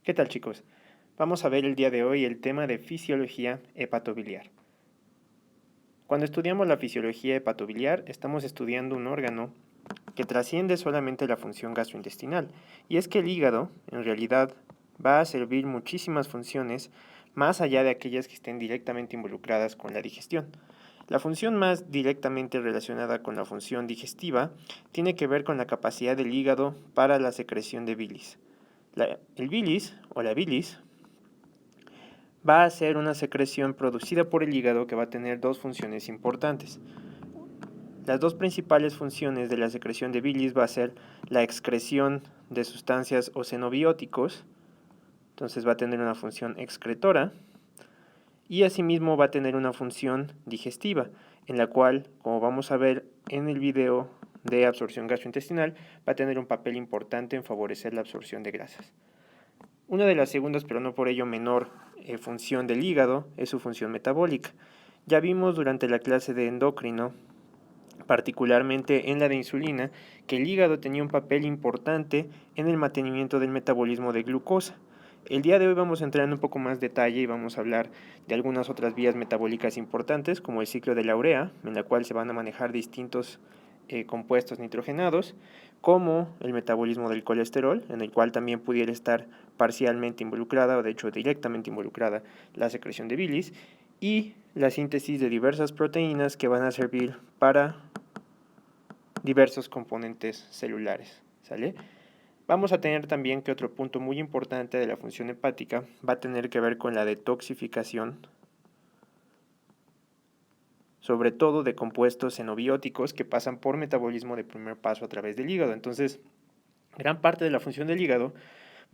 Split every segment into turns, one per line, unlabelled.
¿Qué tal, chicos? Vamos a ver el día de hoy el tema de fisiología hepatobiliar. Cuando estudiamos la fisiología hepatobiliar, estamos estudiando un órgano que trasciende solamente la función gastrointestinal, y es que el hígado, en realidad, va a servir muchísimas funciones más allá de aquellas que estén directamente involucradas con la digestión. La función más directamente relacionada con la función digestiva tiene que ver con la capacidad del hígado para la secreción de bilis. El bilis o la bilis va a ser una secreción producida por el hígado que va a tener dos funciones importantes. Las dos principales funciones de la secreción de bilis va a ser la excreción de sustancias o xenobióticos, entonces va a tener una función excretora, y asimismo va a tener una función digestiva, en la cual, como vamos a ver en el video de absorción gastrointestinal, va a tener un papel importante en favorecer la absorción de grasas. Una de las segundas, pero no por ello menor, función del hígado es su función metabólica. Ya vimos durante la clase de endocrino, particularmente en la de insulina, que el hígado tenía un papel importante en el mantenimiento del metabolismo de glucosa. El día de hoy vamos a entrar en un poco más detalle y vamos a hablar de algunas otras vías metabólicas importantes, como el ciclo de la urea, en la cual se van a manejar distintos compuestos nitrogenados, como el metabolismo del colesterol, en el cual también pudiera estar parcialmente involucrada, o de hecho directamente involucrada, la secreción de bilis, y la síntesis de diversas proteínas que van a servir para diversos componentes celulares, ¿sale? Vamos a tener también que otro punto muy importante de la función hepática va a tener que ver con la detoxificación, sobre todo de compuestos xenobióticos que pasan por metabolismo de primer paso a través del hígado. Entonces, gran parte de la función del hígado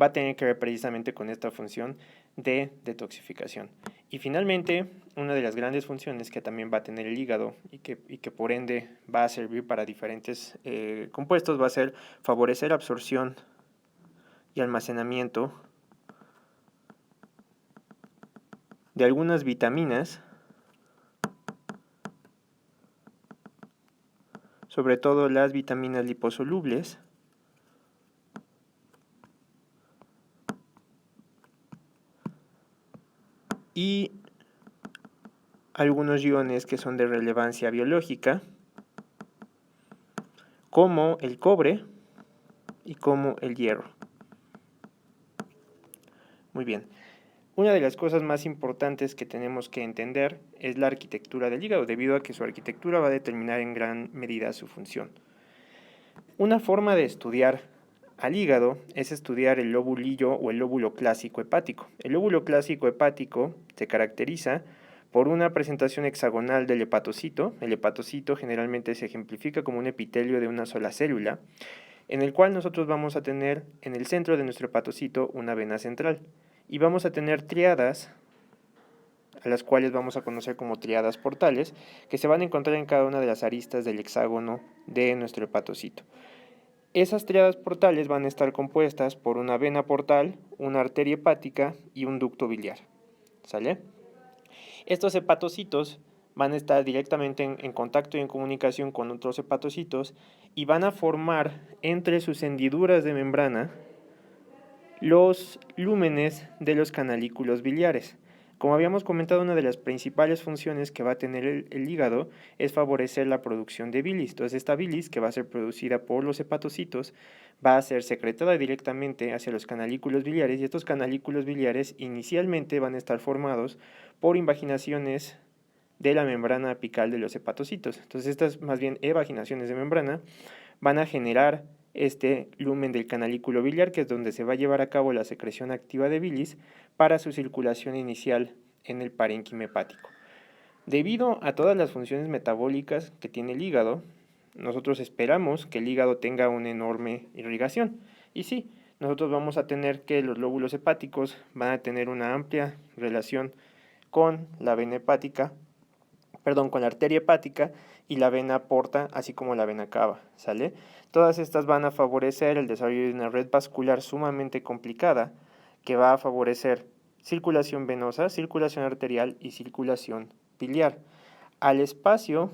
va a tener que ver precisamente con esta función de detoxificación. Y finalmente, una de las grandes funciones que también va a tener el hígado y que por ende va a servir para diferentes compuestos va a ser favorecer absorción y almacenamiento de algunas vitaminas, sobre todo las vitaminas liposolubles, y algunos iones que son de relevancia biológica, como el cobre y como el hierro. Muy bien. Una de las cosas más importantes que tenemos que entender es la arquitectura del hígado, debido a que su arquitectura va a determinar en gran medida su función. Una forma de estudiar al hígado es estudiar el lóbulillo o el lóbulo clásico hepático. El lóbulo clásico hepático se caracteriza por una presentación hexagonal del hepatocito. El hepatocito generalmente se ejemplifica como un epitelio de una sola célula, en el cual nosotros vamos a tener en el centro de nuestro hepatocito una vena central. Y vamos a tener triadas, a las cuales vamos a conocer como triadas portales, que se van a encontrar en cada una de las aristas del hexágono de nuestro hepatocito. Esas triadas portales van a estar compuestas por una vena portal, una arteria hepática y un ducto biliar. ¿Sale? Estos hepatocitos van a estar directamente en contacto y en comunicación con otros hepatocitos y van a formar entre sus hendiduras de membrana los lúmenes de los canalículos biliares. Como habíamos comentado, una de las principales funciones que va a tener el hígado es favorecer la producción de bilis. Entonces, esta bilis, que va a ser producida por los hepatocitos, va a ser secretada directamente hacia los canalículos biliares, y estos canalículos biliares inicialmente van a estar formados por invaginaciones de la membrana apical de los hepatocitos. Entonces, estas más bien evaginaciones de membrana van a generar este lumen del canalículo biliar, que es donde se va a llevar a cabo la secreción activa de bilis para su circulación inicial en el parénquima hepático. Debido a todas las funciones metabólicas que tiene el hígado, nosotros esperamos que el hígado tenga una enorme irrigación. Y sí, nosotros vamos a tener que los lóbulos hepáticos van a tener una amplia relación con la vena hepática, con la arteria hepática y la vena porta, así como la vena cava, ¿sale? Todas estas van a favorecer el desarrollo de una red vascular sumamente complicada que va a favorecer circulación venosa, circulación arterial y circulación biliar. Al espacio,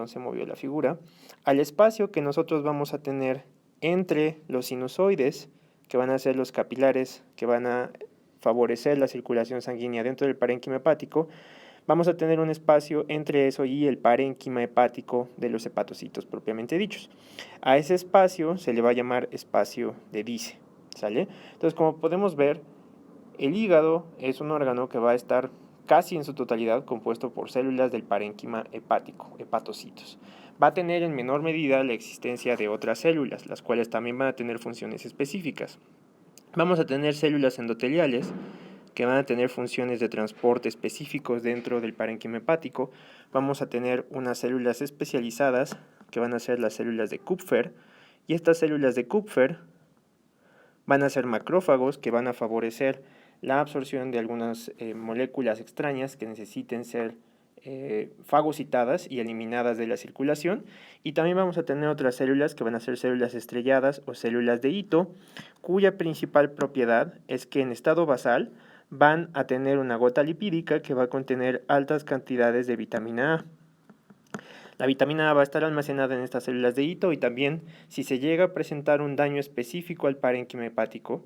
se movió la figura, al espacio que nosotros vamos a tener entre los sinusoides, que van a ser los capilares que van a favorecer la circulación sanguínea dentro del parénquima hepático, vamos a tener un espacio entre eso y el parénquima hepático de los hepatocitos propiamente dichos. A ese espacio se le va a llamar espacio de Dice, ¿sale? Entonces, como podemos ver, el hígado es un órgano que va a estar casi en su totalidad compuesto por células del parénquima hepático, hepatocitos. Va a tener en menor medida la existencia de otras células, las cuales también van a tener funciones específicas. Vamos a tener células endoteliales, que van a tener funciones de transporte específicos dentro del parénquima hepático. Vamos a tener unas células especializadas, que van a ser las células de Kupfer, y estas células de Kupfer van a ser macrófagos, que van a favorecer la absorción de algunas moléculas extrañas que necesiten ser fagocitadas y eliminadas de la circulación. Y también vamos a tener otras células que van a ser células estrelladas o células de hito, cuya principal propiedad es que en estado basal van a tener una gota lipídica que va a contener altas cantidades de vitamina A. La vitamina A va a estar almacenada en estas células de hito y también, si se llega a presentar un daño específico al parénquima hepático,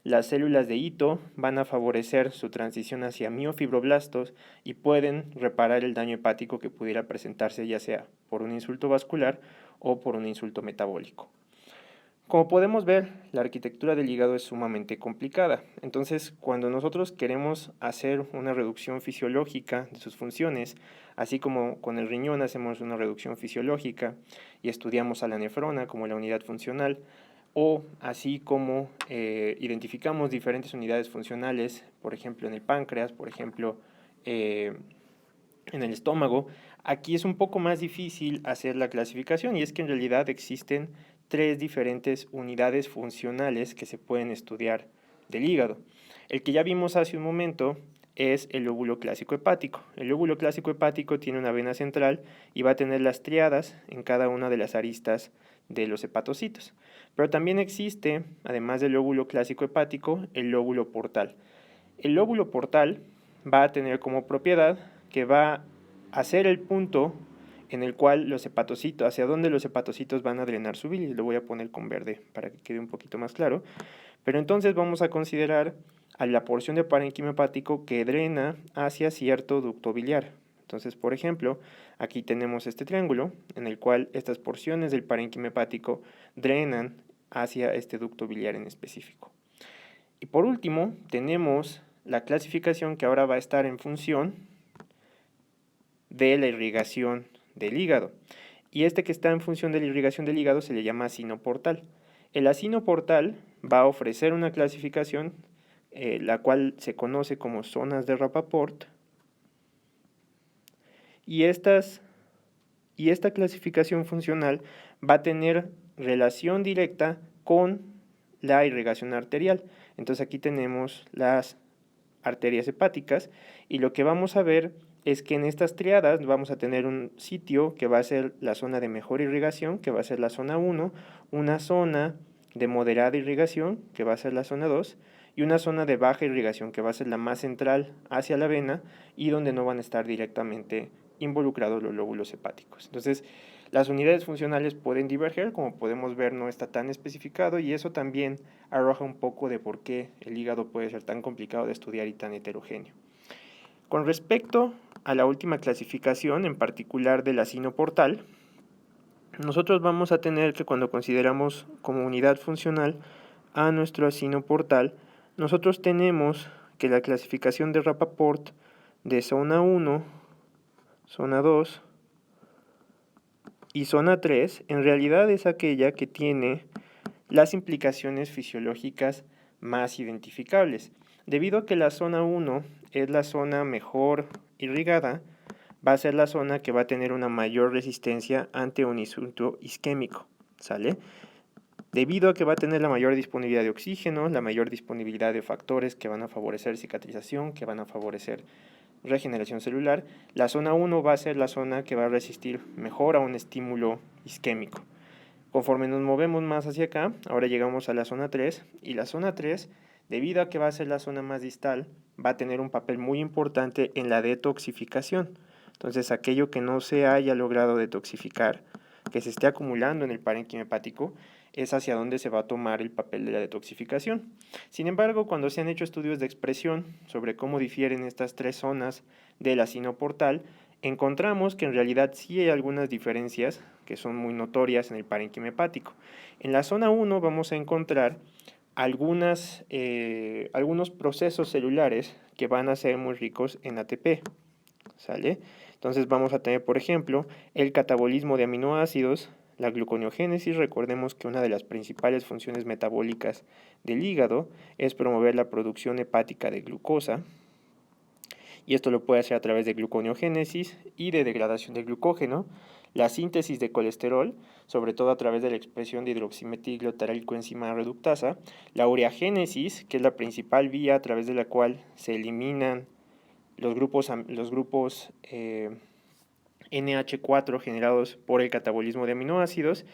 las células de hito van a favorecer su transición hacia miofibroblastos y pueden reparar el daño hepático que pudiera presentarse ya sea por un insulto vascular o por un insulto metabólico. Como podemos ver, la arquitectura del hígado es sumamente complicada. Entonces, cuando nosotros queremos hacer una reducción fisiológica de sus funciones, así como con el riñón hacemos una reducción fisiológica y estudiamos a la nefrona como la unidad funcional, o así como identificamos diferentes unidades funcionales, por ejemplo en el páncreas, por ejemplo en el estómago, aquí es un poco más difícil hacer la clasificación y es que en realidad existen 3 diferentes unidades funcionales que se pueden estudiar del hígado. El que ya vimos hace un momento es el lóbulo clásico hepático. El lóbulo clásico hepático tiene una vena central y va a tener las tríadas en cada una de las aristas de los hepatocitos. Pero también existe, además del lóbulo clásico hepático, el lóbulo portal. El lóbulo portal va a tener como propiedad que va a ser el punto en el cual los hepatocitos, hacia donde los hepatocitos van a drenar su bilis. Lo voy a poner con verde para que quede un poquito más claro. Pero entonces vamos a considerar a la porción de parénquima hepático que drena hacia cierto ducto biliar. Entonces, por ejemplo, aquí tenemos este triángulo en el cual estas porciones del parénquima hepático drenan hacia este ducto biliar en específico. Y por último, tenemos la clasificación que ahora va a estar en función de la irrigación del hígado. Y este que está en función de la irrigación del hígado se le llama asino portal. El asino portal va a ofrecer una clasificación, la cual se conoce como zonas de Rappaport. Y esta clasificación funcional va a tener relación directa con la irrigación arterial. Entonces aquí tenemos las arterias hepáticas y lo que vamos a ver es que en estas triadas vamos a tener un sitio que va a ser la zona de mejor irrigación, que va a ser la zona 1, una zona de moderada irrigación, que va a ser la zona 2, y una zona de baja irrigación, que va a ser la más central hacia la vena y donde no van a estar directamente involucrados los lóbulos hepáticos. Entonces, las unidades funcionales pueden diverger, como podemos ver no está tan especificado y eso también arroja un poco de por qué el hígado puede ser tan complicado de estudiar y tan heterogéneo. Con respecto a la última clasificación, en particular del asino portal, nosotros vamos a tener que cuando consideramos como unidad funcional a nuestro asino portal, nosotros tenemos que la clasificación de Rappaport de zona 1, zona 2 y zona 3 en realidad es aquella que tiene las implicaciones fisiológicas más identificables. Debido a que la zona 1 es la zona mejor irrigada, va a ser la zona que va a tener una mayor resistencia ante un insulto isquémico, ¿sale? Debido a que va a tener la mayor disponibilidad de oxígeno, la mayor disponibilidad de factores que van a favorecer cicatrización, que van a favorecer regeneración celular, la zona 1 va a ser la zona que va a resistir mejor a un estímulo isquémico. Conforme nos movemos más hacia acá, ahora llegamos a la zona 3 y la zona 3, debido a que va a ser la zona más distal, va a tener un papel muy importante en la detoxificación. Entonces, aquello que no se haya logrado detoxificar, que se esté acumulando en el parénquima hepático, es hacia dónde se va a tomar el papel de la detoxificación. Sin embargo, cuando se han hecho estudios de expresión sobre cómo difieren estas tres zonas de la sinoportal, encontramos que en realidad sí hay algunas diferencias que son muy notorias en el parénquima hepático. En la zona 1 vamos a encontrar algunos procesos celulares que van a ser muy ricos en ATP, ¿sale? Entonces vamos a tener, por ejemplo, el catabolismo de aminoácidos, la gluconeogénesis. Recordemos que una de las principales funciones metabólicas del hígado es promover la producción hepática de glucosa, y esto lo puede hacer a través de gluconeogénesis y de degradación de glucógeno, la síntesis de colesterol, sobre todo a través de la expresión de hidroximetilglutarail-coenzima reductasa, la ureagénesis, que es la principal vía a través de la cual se eliminan los grupos NH4 generados por el catabolismo de aminoácidos,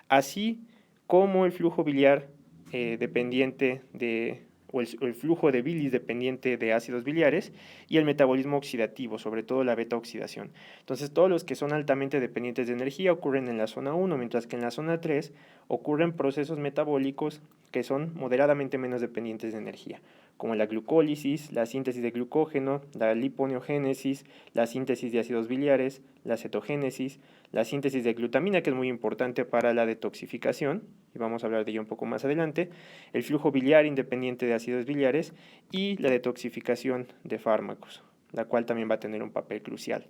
así como el flujo biliar dependiente de o el flujo de bilis dependiente de ácidos biliares y el metabolismo oxidativo, sobre todo la beta oxidación. Entonces, todos los que son altamente dependientes de energía ocurren en la zona 1, mientras que en la zona 3 ocurren procesos metabólicos que son moderadamente menos dependientes de energía, como la glucólisis, la síntesis de glucógeno, la liponeogénesis, la síntesis de ácidos biliares, la cetogénesis, la síntesis de glutamina, que es muy importante para la detoxificación, y vamos a hablar de ello un poco más adelante, el flujo biliar independiente de ácidos biliares y la detoxificación de fármacos, la cual también va a tener un papel crucial.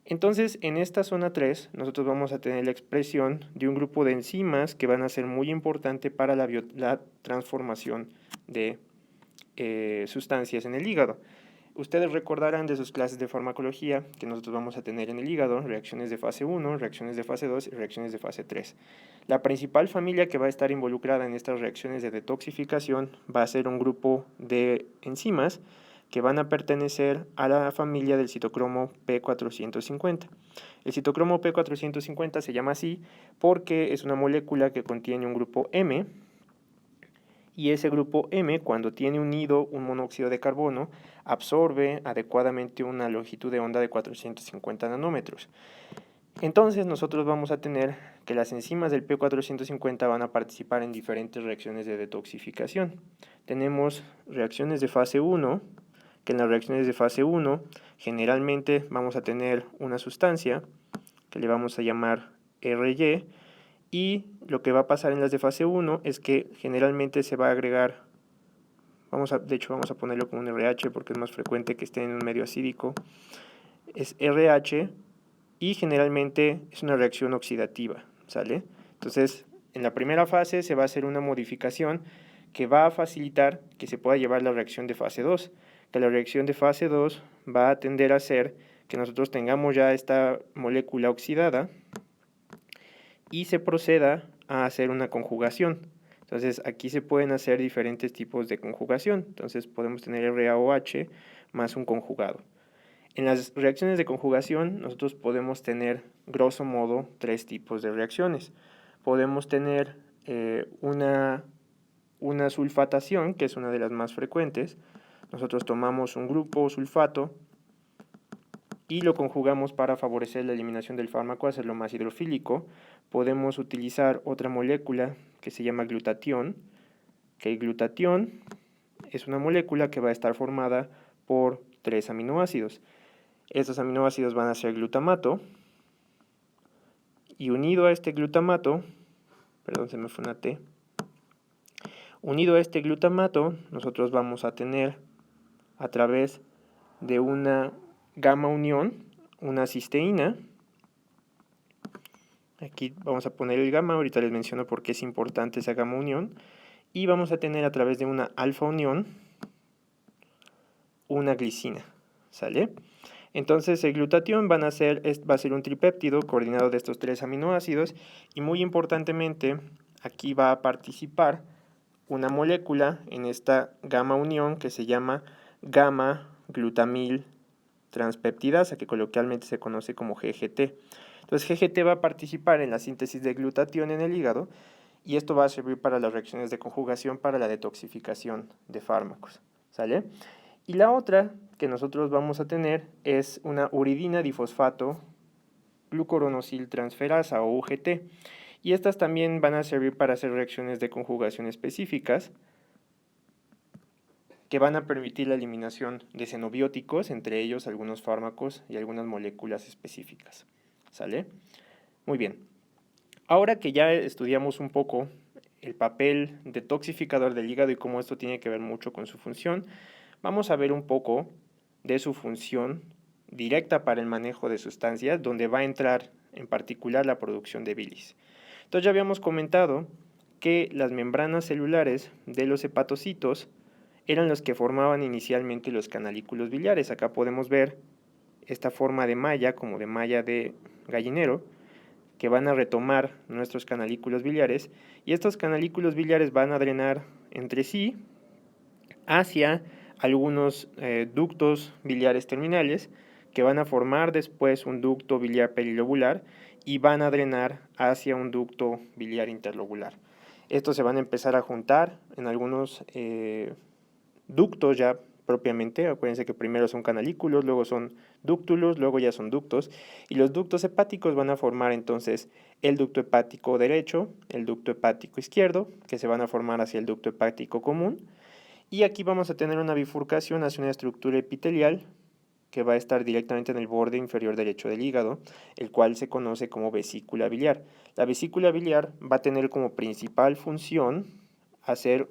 Entonces, en esta zona 3, nosotros vamos a tener la expresión de un grupo de enzimas que van a ser muy importante para la transformación de sustancias en el hígado. Ustedes recordarán de sus clases de farmacología que nosotros vamos a tener en el hígado reacciones de fase 1, reacciones de fase 2 y reacciones de fase 3. La principal familia que va a estar involucrada en estas reacciones de detoxificación va a ser un grupo de enzimas que van a pertenecer a la familia del citocromo P450. El citocromo P450 se llama así porque es una molécula que contiene un grupo M, y ese grupo M, cuando tiene unido un monóxido de carbono, absorbe adecuadamente una longitud de onda de 450 nanómetros. Entonces nosotros vamos a tener que las enzimas del P450 van a participar en diferentes reacciones de detoxificación. Tenemos reacciones de fase 1, que en las reacciones de fase 1 generalmente vamos a tener una sustancia que le vamos a llamar RY, y lo que va a pasar en las de fase 1 es que generalmente se va a agregar, de hecho vamos a ponerlo como un RH porque es más frecuente que esté en un medio acídico, es RH y generalmente es una reacción oxidativa, ¿sale? Entonces, en la primera fase se va a hacer una modificación que va a facilitar que se pueda llevar la reacción de fase 2, que la reacción de fase 2 va a tender a hacer que nosotros tengamos ya esta molécula oxidada y se proceda a hacer una conjugación. Entonces, aquí se pueden hacer diferentes tipos de conjugación. Entonces, podemos tener RaOH más un conjugado. En las reacciones de conjugación, nosotros podemos tener, grosso modo, tres tipos de reacciones. Podemos tener una sulfatación, que es una de las más frecuentes. Nosotros tomamos un grupo sulfato y lo conjugamos para favorecer la eliminación del fármaco, hacerlo más hidrofílico. Podemos utilizar otra molécula que se llama glutatión, que el glutatión es una molécula que va a estar formada por 3 aminoácidos. Estos aminoácidos van a ser glutamato, y unido a este glutamato, perdón, se me fue una T, unido a este glutamato, nosotros vamos a tener a través de una gamma unión, una cisteína. Aquí vamos a poner el gamma, ahorita les menciono por qué es importante esa gamma unión. Y vamos a tener a través de una alfa unión una glicina, ¿sale? Entonces el glutatión va a ser un tripéptido coordinado de estos 3 aminoácidos, y muy importantemente aquí va a participar una molécula en esta gamma unión que se llama gamma glutamil transpeptidasa, que coloquialmente se conoce como GGT. Entonces GGT va a participar en la síntesis de glutatión en el hígado, y esto va a servir para las reacciones de conjugación para la detoxificación de fármacos, ¿sale? Y la otra que nosotros vamos a tener es una uridina difosfato glucoronosil transferasa o UGT. y estas también van a servir para hacer reacciones de conjugación específicas que van a permitir la eliminación de xenobióticos, entre ellos algunos fármacos y algunas moléculas específicas. ¿Sale? Muy bien. Ahora que ya estudiamos un poco el papel detoxificador del hígado y cómo esto tiene que ver mucho con su función, vamos a ver un poco de su función directa para el manejo de sustancias, donde va a entrar en particular la producción de bilis. Entonces ya habíamos comentado que las membranas celulares de los hepatocitos eran los que formaban inicialmente los canalículos biliares. Acá podemos ver esta forma de malla, como de malla de gallinero, que van a retomar nuestros canalículos biliares, y estos canalículos biliares van a drenar entre sí hacia algunos ductos biliares terminales, que van a formar después un ducto biliar perilobular y van a drenar hacia un ducto biliar interlobular. Estos se van a empezar a juntar en algunos ductos ya propiamente. Acuérdense que primero son canalículos, luego son dúctulos, luego ya son ductos, y los ductos hepáticos van a formar entonces el ducto hepático derecho, el ducto hepático izquierdo, que se van a formar hacia el ducto hepático común, y aquí vamos a tener una bifurcación hacia una estructura epitelial que va a estar directamente en el borde inferior derecho del hígado, el cual se conoce como vesícula biliar. La vesícula biliar va a tener como principal función hacer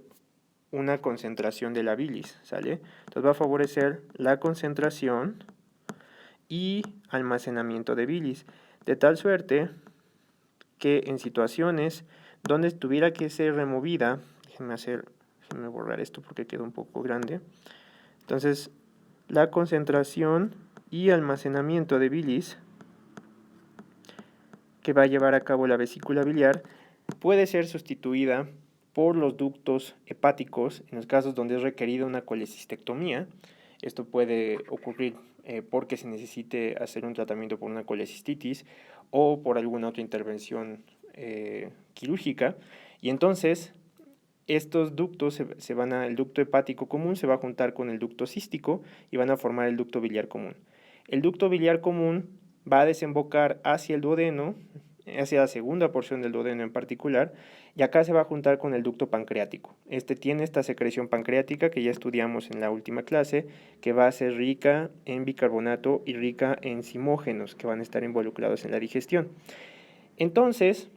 una concentración de la bilis, ¿sale? Entonces va a favorecer la concentración y almacenamiento de bilis, de tal suerte que en situaciones donde tuviera que ser removida, déjenme borrar esto porque quedó un poco grande. Entonces, la concentración y almacenamiento de bilis que va a llevar a cabo la vesícula biliar puede ser sustituida por los ductos hepáticos en los casos donde es requerida una colecistectomía. Esto puede ocurrir porque se necesite hacer un tratamiento por una colecistitis o por alguna otra intervención quirúrgica. Y entonces estos ductos el ducto hepático común se va a juntar con el ducto cístico y van a formar el ducto biliar común. El ducto biliar común va a desembocar hacia el duodeno, hacia la segunda porción del duodeno en particular, y acá se va a juntar con el ducto pancreático. Este tiene esta secreción pancreática que ya estudiamos en la última clase, que va a ser rica en bicarbonato y rica en zimógenos, que van a estar involucrados en la digestión. Entonces,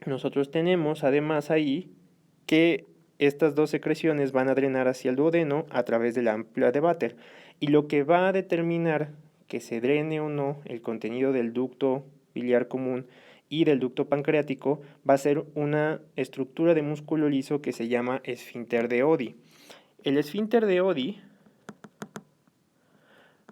nosotros tenemos además ahí que estas dos secreciones van a drenar hacia el duodeno a través de la ampulla de Vater, y lo que va a determinar que se drene o no el contenido del ducto biliar común y del ducto pancreático va a ser una estructura de músculo liso que se llama esfínter de Oddi. El esfínter de Oddi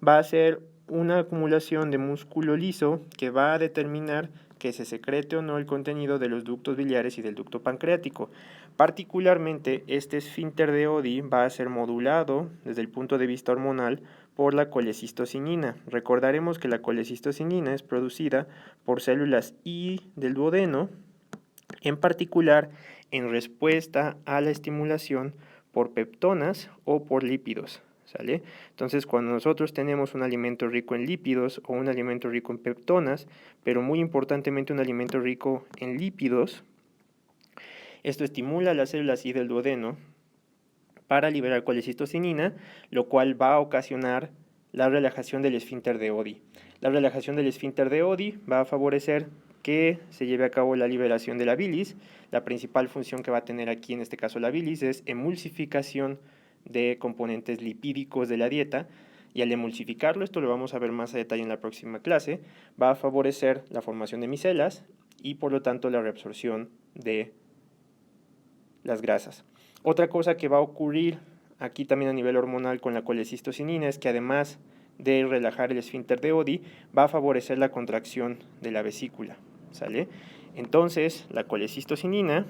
va a ser una acumulación de músculo liso que va a determinar que se secrete o no el contenido de los ductos biliares y del ducto pancreático. Particularmente, este esfínter de Oddi va a ser modulado desde el punto de vista hormonal por la colecistocinina. Recordaremos que la colecistocinina es producida por células I del duodeno, en particular en respuesta a la estimulación por peptonas o por lípidos. ¿Sale? Entonces, cuando nosotros tenemos un alimento rico en lípidos o un alimento rico en peptonas, pero muy importantemente un alimento rico en lípidos, esto estimula las células I del duodeno para liberar colecistocinina, lo cual va a ocasionar la relajación del esfínter de Oddi. La relajación del esfínter de Oddi va a favorecer que se lleve a cabo la liberación de la bilis. La principal función que va a tener aquí, en este caso la bilis, es emulsificación de componentes lipídicos de la dieta, y al emulsificarlo, esto lo vamos a ver más a detalle en la próxima clase, va a favorecer la formación de micelas y por lo tanto la reabsorción de las grasas. Otra cosa que va a ocurrir aquí también a nivel hormonal con la colecistocinina es que además de relajar el esfínter de Oddi, va a favorecer la contracción de la vesícula, ¿sale? Entonces, la colecistocinina,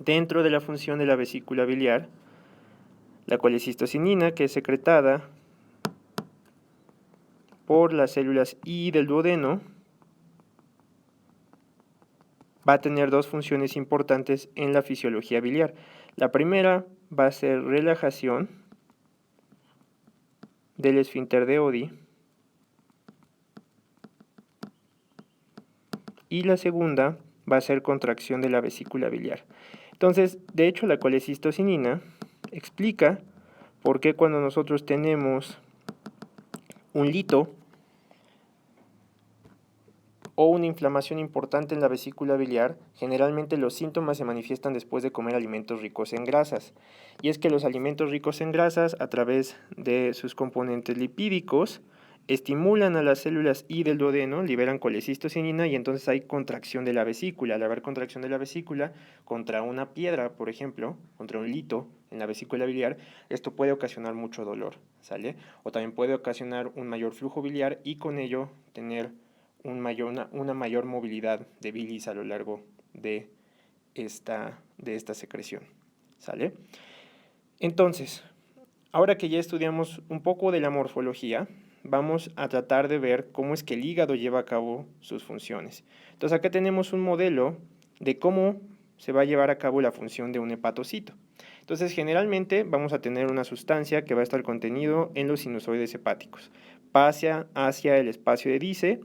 dentro de la función de la vesícula biliar, la colecistocinina, que es secretada por las células I del duodeno, va a tener dos funciones importantes en la fisiología biliar. La primera va a ser relajación del esfínter de Oddi, y la segunda va a ser contracción de la vesícula biliar. Entonces, de hecho, la colecistocinina explica por qué cuando nosotros tenemos un lito o una inflamación importante en la vesícula biliar, generalmente los síntomas se manifiestan después de comer alimentos ricos en grasas. Y es que los alimentos ricos en grasas, a través de sus componentes lipídicos, estimulan a las células I del duodeno, liberan colecistocinina y entonces hay contracción de la vesícula. Al haber contracción de la vesícula contra una piedra, por ejemplo, contra un lito en la vesícula biliar, esto puede ocasionar mucho dolor, ¿sale? O también puede ocasionar un mayor flujo biliar y con ello tener una mayor movilidad de bilis a lo largo de esta secreción, ¿sale? Entonces, ahora que ya estudiamos un poco de la morfología, vamos a tratar de ver cómo es que el hígado lleva a cabo sus funciones. Entonces, acá tenemos un modelo de cómo se va a llevar a cabo la función de un hepatocito. Entonces, generalmente vamos a tener una sustancia que va a estar contenido en los sinusoides hepáticos. Pasa hacia el espacio de Dice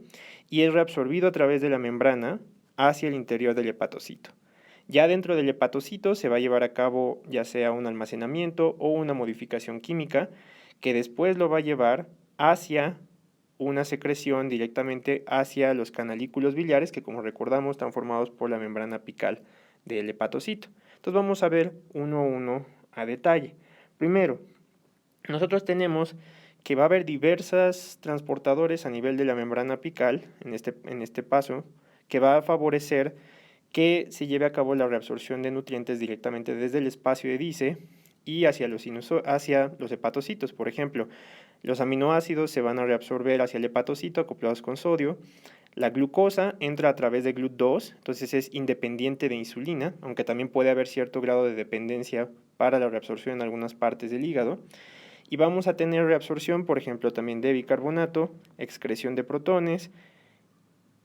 y es reabsorbido a través de la membrana hacia el interior del hepatocito. Ya dentro del hepatocito se va a llevar a cabo ya sea un almacenamiento o una modificación química que después lo va a llevar hacia una secreción directamente hacia los canalículos biliares que, como recordamos, están formados por la membrana apical del hepatocito. Entonces vamos a ver uno a uno a detalle. Primero, nosotros tenemos que va a haber diversos transportadores a nivel de la membrana apical en este paso que va a favorecer que se lleve a cabo la reabsorción de nutrientes directamente desde el espacio de Dice y hacia los hepatocitos. Por ejemplo, los aminoácidos se van a reabsorber hacia el hepatocito acoplados con sodio. La glucosa entra a través de GLUT2, entonces es independiente de insulina, aunque también puede haber cierto grado de dependencia para la reabsorción en algunas partes del hígado. Y vamos a tener reabsorción, por ejemplo, también de bicarbonato, excreción de protones,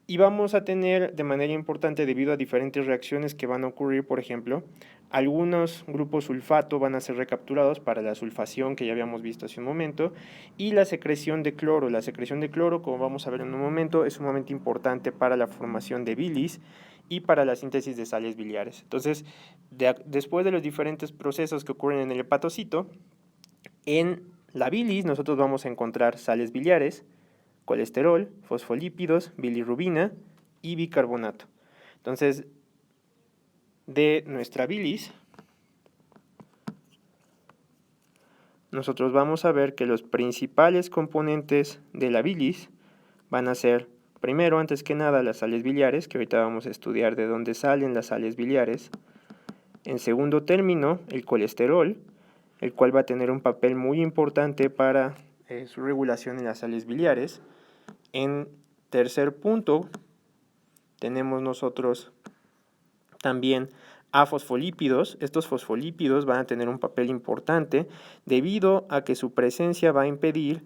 y vamos a tener de manera importante, debido a diferentes reacciones que van a ocurrir, por ejemplo, algunos grupos sulfato van a ser recapturados para la sulfación que ya habíamos visto hace un momento, y la secreción de cloro. La secreción de cloro, como vamos a ver en un momento, es sumamente importante para la formación de bilis y para la síntesis de sales biliares. Entonces, después de los diferentes procesos que ocurren en el hepatocito, en la bilis nosotros vamos a encontrar sales biliares, colesterol, fosfolípidos, bilirrubina y bicarbonato. Entonces, de nuestra bilis, nosotros vamos a ver que los principales componentes de la bilis van a ser, primero, antes que nada, las sales biliares, que ahorita vamos a estudiar de dónde salen las sales biliares. En segundo término, el colesterol, el cual va a tener un papel muy importante para su regulación en las sales biliares. En tercer punto, tenemos nosotros también a fosfolípidos. Estos fosfolípidos van a tener un papel importante debido a que su presencia va a impedir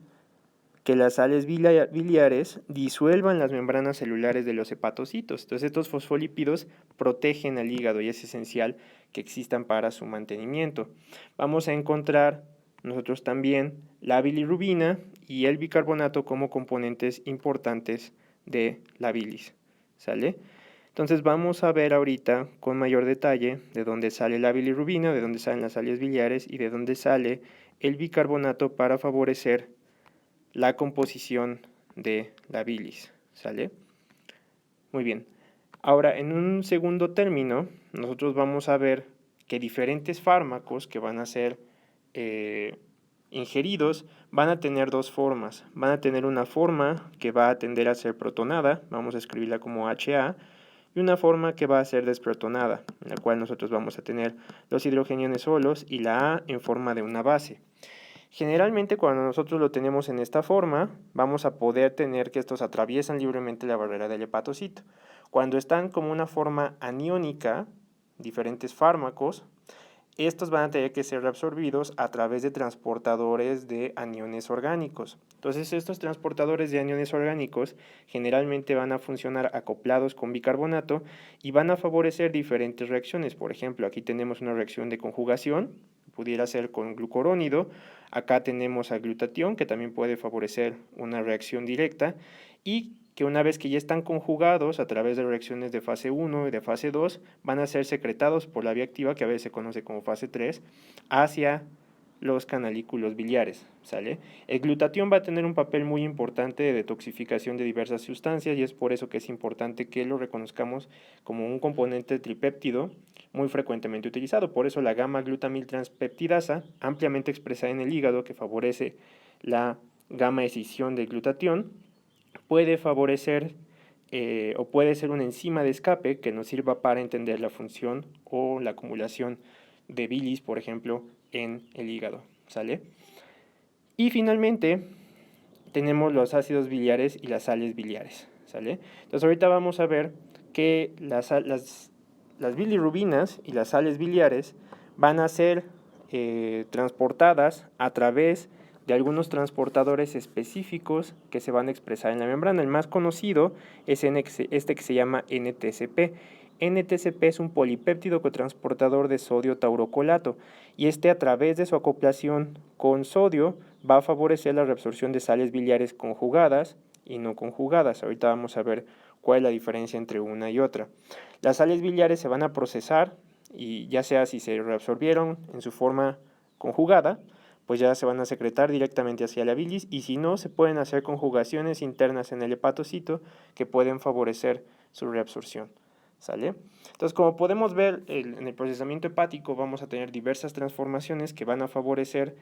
que las sales biliares disuelvan las membranas celulares de los hepatocitos. Entonces estos fosfolípidos protegen al hígado y es esencial que existan para su mantenimiento. Vamos a encontrar nosotros también la bilirrubina y el bicarbonato como componentes importantes de la bilis, ¿sale? Entonces vamos a ver ahorita con mayor detalle de dónde sale la bilirrubina, de dónde salen las sales biliares y de dónde sale el bicarbonato para favorecer la composición de la bilis, ¿sale? Muy bien. Ahora, en un segundo término, nosotros vamos a ver que diferentes fármacos que van a ser ingeridos van a tener dos formas. Van a tener una forma que va a tender a ser protonada, vamos a escribirla como HA, y una forma que va a ser desprotonada, en la cual nosotros vamos a tener los hidrogeniones solos y la A en forma de una base. Generalmente cuando nosotros lo tenemos en esta forma, vamos a poder tener que estos atraviesan libremente la barrera del hepatocito. Cuando están como una forma aniónica, diferentes fármacos, estos van a tener que ser reabsorbidos a través de transportadores de aniones orgánicos. Entonces estos transportadores de aniones orgánicos generalmente van a funcionar acoplados con bicarbonato y van a favorecer diferentes reacciones. Por ejemplo, aquí tenemos una reacción de conjugación, pudiera ser con glucurónido. Acá tenemos a glutatión, que también puede favorecer una reacción directa. Y que una vez que ya están conjugados a través de reacciones de fase 1 y de fase 2, van a ser secretados por la vía activa, que a veces se conoce como fase 3, hacia los canalículos biliares, ¿sale? El glutatión va a tener un papel muy importante de detoxificación de diversas sustancias y es por eso que es importante que lo reconozcamos como un componente tripéptido muy frecuentemente utilizado. Por eso la gamma-glutamiltranspeptidasa, ampliamente expresada en el hígado, que favorece la gamma-escisión del glutatión, puede favorecer o puede ser una enzima de escape que nos sirva para entender la función o la acumulación de bilis, por ejemplo, en el hígado, ¿sale? Y finalmente tenemos los ácidos biliares y las sales biliares, ¿sale? Entonces ahorita vamos a ver que las bilirrubinas y las sales biliares van a ser transportadas a través de algunos transportadores específicos que se van a expresar en la membrana. El más conocido es este que se llama NTCP. NTCP es un polipéptido cotransportador de sodio taurocolato y a través de su acoplación con sodio va a favorecer la reabsorción de sales biliares conjugadas y no conjugadas. Ahorita vamos a ver cuál es la diferencia entre una y otra. Las sales biliares se van a procesar y ya sea si se reabsorbieron en su forma conjugada, pues ya se van a secretar directamente hacia la bilis, y si no, se pueden hacer conjugaciones internas en el hepatocito que pueden favorecer su reabsorción, ¿sale? Entonces, como podemos ver, en el procesamiento hepático vamos a tener diversas transformaciones que van a favorecer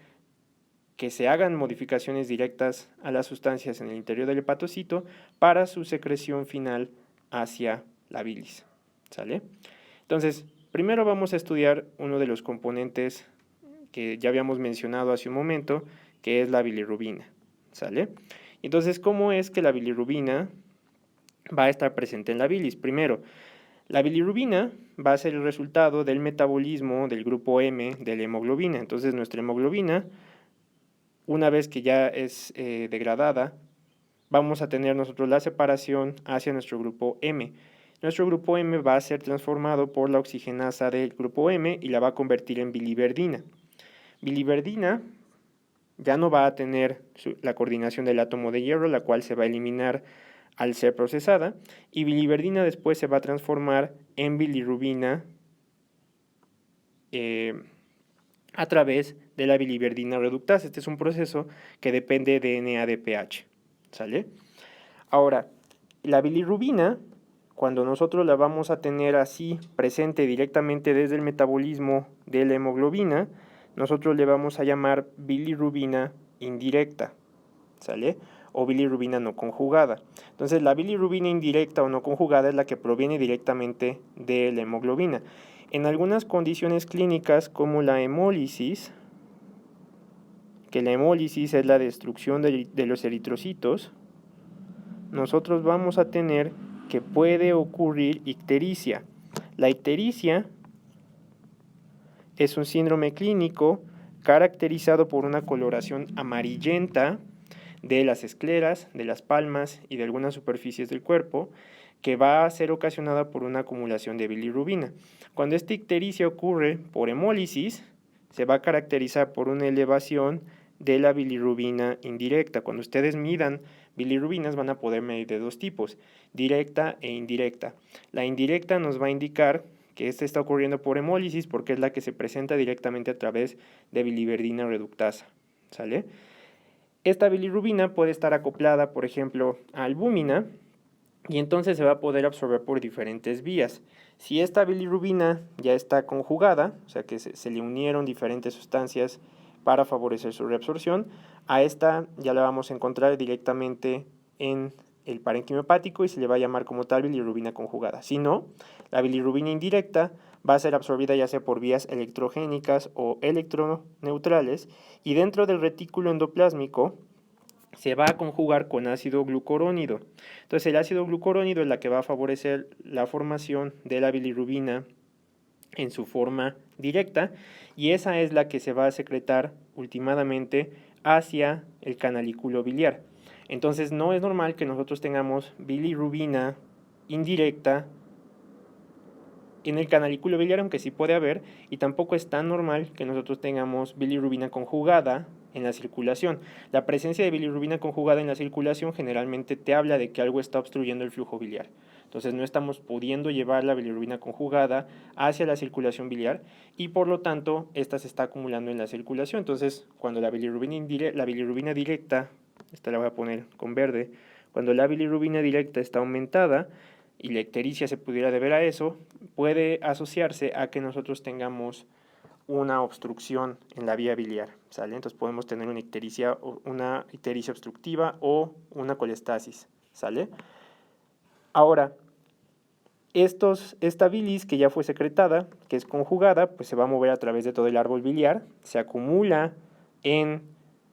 que se hagan modificaciones directas a las sustancias en el interior del hepatocito para su secreción final hacia la bilis, ¿sale? Entonces, primero vamos a estudiar uno de los componentes que ya habíamos mencionado hace un momento, que es la bilirrubina, ¿sale? Entonces, ¿cómo es que la bilirrubina va a estar presente en la bilis? Primero, la bilirrubina va a ser el resultado del metabolismo del grupo M de la hemoglobina. Entonces, nuestra hemoglobina, una vez que ya es degradada, vamos a tener nosotros la separación hacia nuestro grupo M. Nuestro grupo M va a ser transformado por la oxigenasa del grupo M y la va a convertir en biliverdina. Biliverdina ya no va a tener la coordinación del átomo de hierro, la cual se va a eliminar al ser procesada, y biliverdina después se va a transformar en bilirrubina a través de la biliverdina reductasa. Este es un proceso que depende de NADPH, ¿sale? Ahora, la bilirrubina, cuando nosotros la vamos a tener así presente directamente desde el metabolismo de la hemoglobina, nosotros le vamos a llamar bilirrubina indirecta, ¿sale? O bilirrubina no conjugada. Entonces, la bilirrubina indirecta o no conjugada es la que proviene directamente de la hemoglobina. En algunas condiciones clínicas, como la hemólisis, que la hemólisis es la destrucción de los eritrocitos, nosotros vamos a tener que puede ocurrir ictericia. La ictericia es un síndrome clínico caracterizado por una coloración amarillenta de las escleras, de las palmas y de algunas superficies del cuerpo, que va a ser ocasionada por una acumulación de bilirrubina. Cuando esta ictericia ocurre por hemólisis, se va a caracterizar por una elevación de la bilirrubina indirecta. Cuando ustedes midan bilirrubinas van a poder medir de dos tipos, directa e indirecta. La indirecta nos va a indicar que esta está ocurriendo por hemólisis porque es la que se presenta directamente a través de biliverdina reductasa, ¿sale? Esta bilirrubina puede estar acoplada, por ejemplo, a albúmina, y entonces se va a poder absorber por diferentes vías. Si esta bilirrubina ya está conjugada, o sea que se le unieron diferentes sustancias para favorecer su reabsorción, a esta ya la vamos a encontrar directamente en el parénquima hepático y se le va a llamar como tal bilirrubina conjugada. Si no, la bilirrubina indirecta va a ser absorbida ya sea por vías electrogénicas o electroneutrales, y dentro del retículo endoplásmico se va a conjugar con ácido glucurónido. Entonces el ácido glucurónido es la que va a favorecer la formación de la bilirrubina en su forma directa, y esa es la que se va a secretar ultimadamente hacia el canalículo biliar. Entonces no es normal que nosotros tengamos bilirrubina indirecta en el canalículo biliar, aunque sí puede haber, y tampoco es tan normal que nosotros tengamos bilirrubina conjugada en la circulación. La presencia de bilirrubina conjugada en la circulación generalmente te habla de que algo está obstruyendo el flujo biliar. Entonces no estamos pudiendo llevar la bilirrubina conjugada hacia la circulación biliar y por lo tanto esta se está acumulando en la circulación. Entonces cuando la bilirrubina directa, esta la voy a poner con verde, cuando la bilirrubina directa está aumentada, y la ictericia se pudiera deber a eso, puede asociarse a que nosotros tengamos una obstrucción en la vía biliar, ¿sale? Entonces podemos tener una ictericia obstructiva o una colestasis, ¿sale? Ahora, esta bilis que ya fue secretada, que es conjugada, pues se va a mover a través de todo el árbol biliar, se acumula en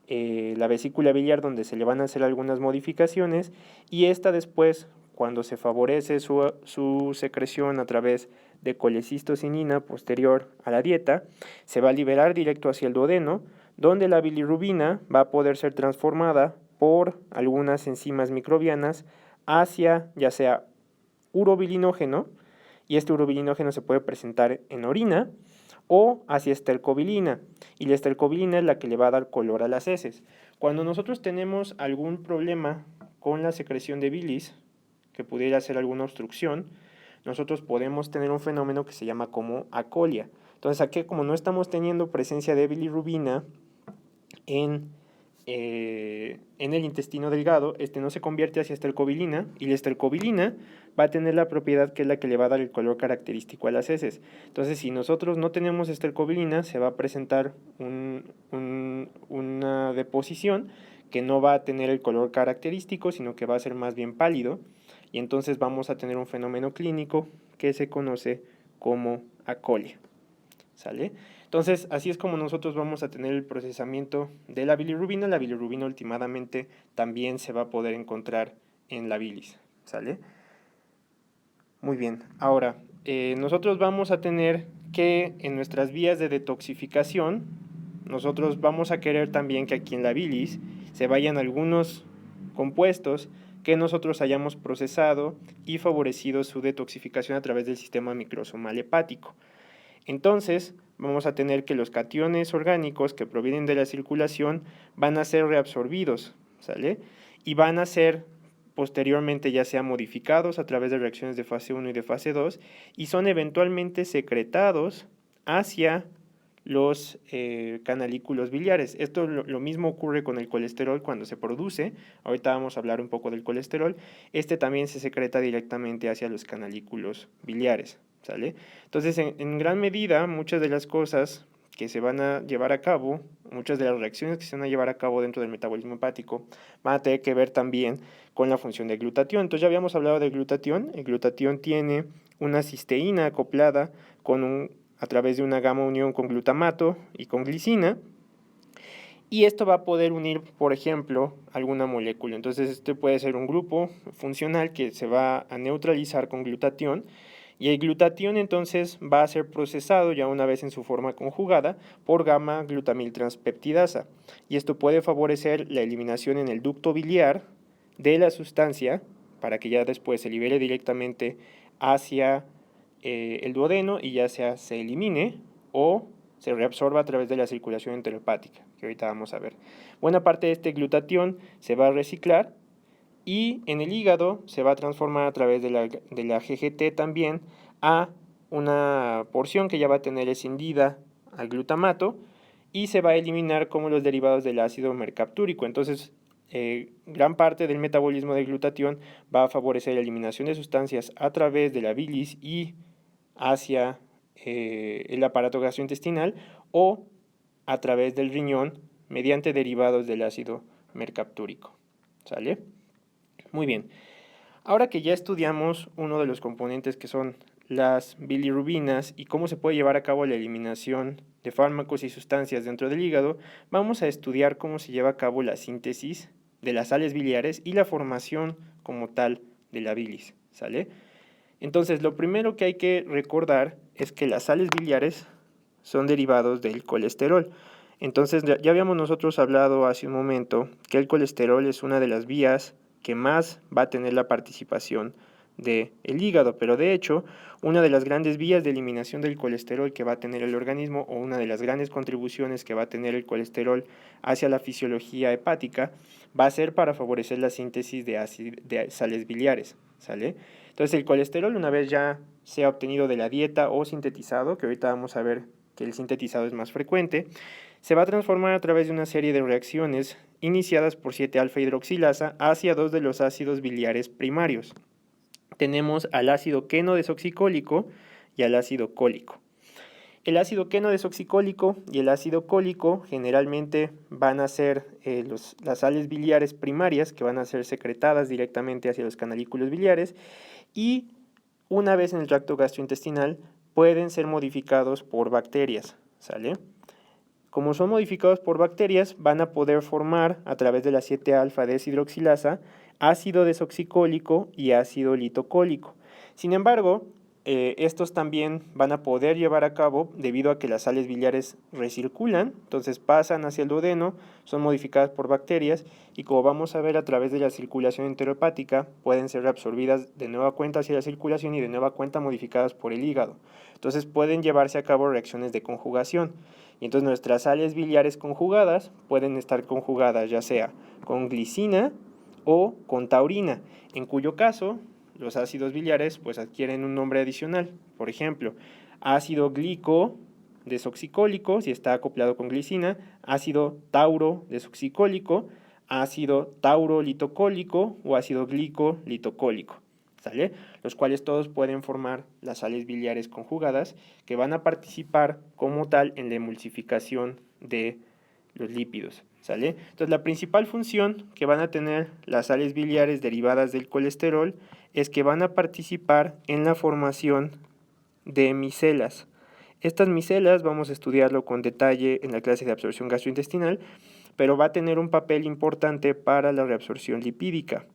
la vesícula biliar donde se le van a hacer algunas modificaciones y esta después, cuando se favorece su secreción a través de colecistocinina posterior a la dieta, se va a liberar directo hacia el duodeno, donde la bilirrubina va a poder ser transformada por algunas enzimas microbianas hacia ya sea urobilinógeno, y este urobilinógeno se puede presentar en orina o hacia estercobilina, y la estercobilina es la que le va a dar color a las heces. Cuando nosotros tenemos algún problema con la secreción de bilis, que pudiera ser alguna obstrucción, nosotros podemos tener un fenómeno que se llama como acolia. Entonces aquí, como no estamos teniendo presencia de bilirrubina en el intestino delgado, este no se convierte hacia estercobilina y la estercobilina va a tener la propiedad que es la que le va a dar el color característico a las heces. Entonces, si nosotros no tenemos estercobilina, se va a presentar una deposición que no va a tener el color característico, sino que va a ser más bien pálido, y entonces vamos a tener un fenómeno clínico que se conoce como acolia. ¿Sale? Entonces, así es como nosotros vamos a tener el procesamiento de la bilirrubina. La bilirrubina últimamente también se va a poder encontrar en la bilis, ¿sale? Muy bien, ahora, nosotros vamos a tener que en nuestras vías de detoxificación, nosotros vamos a querer también que aquí en la bilis se vayan algunos compuestos que nosotros hayamos procesado y favorecido su detoxificación a través del sistema microsomal hepático. Entonces, vamos a tener que los cationes orgánicos que provienen de la circulación van a ser reabsorbidos, ¿sale? Y van a ser posteriormente ya sea modificados a través de reacciones de fase 1 y de fase 2 y son eventualmente secretados hacia los canalículos biliares. Esto lo mismo ocurre con el colesterol cuando se produce. Ahorita vamos a hablar un poco del colesterol. Este también se secreta directamente hacia los canalículos biliares, ¿sale? Entonces, en gran medida, muchas de las cosas que se van a llevar a cabo, muchas de las reacciones que se van a llevar a cabo dentro del metabolismo hepático, van a tener que ver también con la función del glutatión. Entonces, ya habíamos hablado del glutatión. El glutatión tiene una cisteína acoplada a través de una gamma unión con glutamato y con glicina, y esto va a poder unir, por ejemplo, alguna molécula. Entonces, este puede ser un grupo funcional que se va a neutralizar con glutatión, y el glutatión entonces va a ser procesado ya una vez en su forma conjugada por gamma-glutamiltranspeptidasa, y esto puede favorecer la eliminación en el ducto biliar de la sustancia para que ya después se libere directamente hacia el duodeno y ya sea se elimine o se reabsorba a través de la circulación enterohepática, que ahorita vamos a ver. Buena parte de este glutatión se va a reciclar y en el hígado se va a transformar a través de la GGT también a una porción que ya va a tener escindida al glutamato y se va a eliminar como los derivados del ácido mercaptúrico. Entonces, gran parte del metabolismo del glutatión va a favorecer la eliminación de sustancias a través de la bilis y hacia el aparato gastrointestinal o a través del riñón mediante derivados del ácido mercaptúrico. ¿Sale? Muy bien. Ahora que ya estudiamos uno de los componentes que son las bilirrubinas y cómo se puede llevar a cabo la eliminación de fármacos y sustancias dentro del hígado, vamos a estudiar cómo se lleva a cabo la síntesis de las sales biliares y la formación como tal de la bilis, ¿sale? Entonces, lo primero que hay que recordar es que las sales biliares son derivados del colesterol. Entonces, ya habíamos nosotros hablado hace un momento que el colesterol es una de las vías que más va a tener la participación del hígado, pero de hecho, una de las grandes vías de eliminación del colesterol que va a tener el organismo, o una de las grandes contribuciones que va a tener el colesterol hacia la fisiología hepática, va a ser para favorecer la síntesis de sales biliares, ¿sale? Entonces el colesterol, una vez ya sea obtenido de la dieta o sintetizado, que ahorita vamos a ver que el sintetizado es más frecuente, se va a transformar a través de una serie de reacciones iniciadas por 7-alfa hidroxilasa hacia dos de los ácidos biliares primarios. Tenemos al ácido queno desoxicólico y al ácido cólico. El ácido queno desoxicólico y el ácido cólico generalmente van a ser las sales biliares primarias que van a ser secretadas directamente hacia los canalículos biliares y una vez en el tracto gastrointestinal pueden ser modificados por bacterias, ¿sale? Como son modificados por bacterias, van a poder formar a través de la 7-alfa deshidroxilasa ácido desoxicólico y ácido litocólico. Sin embargo, estos también van a poder llevar a cabo debido a que las sales biliares recirculan, entonces pasan hacia el duodeno, son modificadas por bacterias y como vamos a ver a través de la circulación enterohepática pueden ser reabsorbidas de nueva cuenta hacia la circulación y de nueva cuenta modificadas por el hígado. Entonces pueden llevarse a cabo reacciones de conjugación. Y entonces nuestras sales biliares conjugadas pueden estar conjugadas ya sea con glicina o con taurina, en cuyo caso los ácidos biliares pues adquieren un nombre adicional. Por ejemplo, ácido glico desoxicólico si está acoplado con glicina, ácido tauro desoxicólico, ácido tauro litocólico o ácido glico litocólico. ¿Sale? Los cuales todos pueden formar las sales biliares conjugadas que van a participar como tal en la emulsificación de los lípidos. ¿Sale? Entonces la principal función que van a tener las sales biliares derivadas del colesterol es que van a participar en la formación de micelas. Estas micelas vamos a estudiarlo con detalle en la clase de absorción gastrointestinal, pero va a tener un papel importante para la reabsorción lipídica.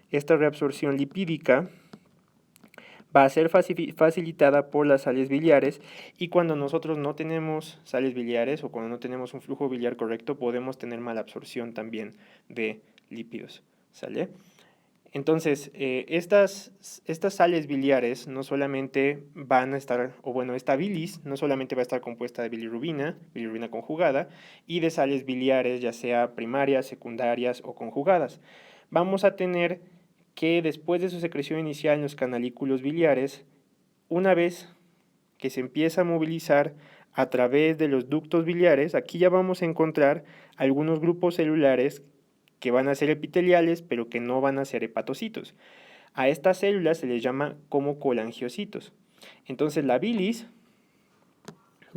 Esta reabsorción lipídica va a ser facilitada por las sales biliares y cuando nosotros no tenemos sales biliares o cuando no tenemos un flujo biliar correcto podemos tener mala absorción también de lípidos, ¿sale? Entonces, estas sales biliares no solamente van a estar, o bueno, esta bilis no solamente va a estar compuesta de bilirrubina conjugada, y de sales biliares, ya sea primarias, secundarias o conjugadas. Vamos a tener que después de su secreción inicial en los canalículos biliares, una vez que se empieza a movilizar a través de los ductos biliares, aquí ya vamos a encontrar algunos grupos celulares que van a ser epiteliales, pero que no van a ser hepatocitos. A estas células se les llama como colangiocitos. Entonces la bilis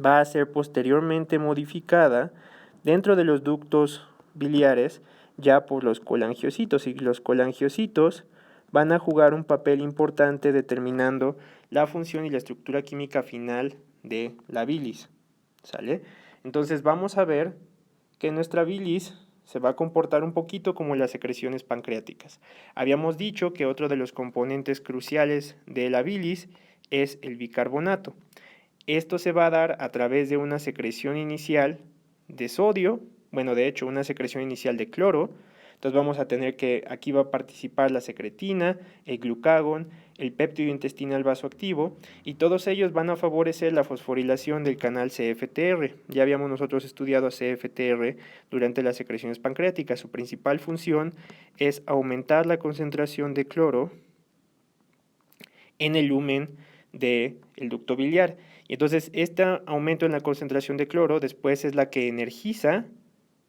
va a ser posteriormente modificada dentro de los ductos biliares ya por los colangiocitos, y los colangiocitos van a jugar un papel importante determinando la función y la estructura química final de la bilis, ¿sale? Entonces vamos a ver que nuestra bilis se va a comportar un poquito como las secreciones pancreáticas. Habíamos dicho que otro de los componentes cruciales de la bilis es el bicarbonato. Esto se va a dar a través de una secreción inicial de sodio, bueno, de hecho, una secreción inicial de cloro. Entonces vamos a tener que aquí va a participar la secretina, el glucagón, el péptido intestinal vasoactivo y todos ellos van a favorecer la fosforilación del canal CFTR. Ya habíamos nosotros estudiado a CFTR durante las secreciones pancreáticas. Su principal función es aumentar la concentración de cloro en el lumen del ducto biliar. Y entonces este aumento en la concentración de cloro después es la que energiza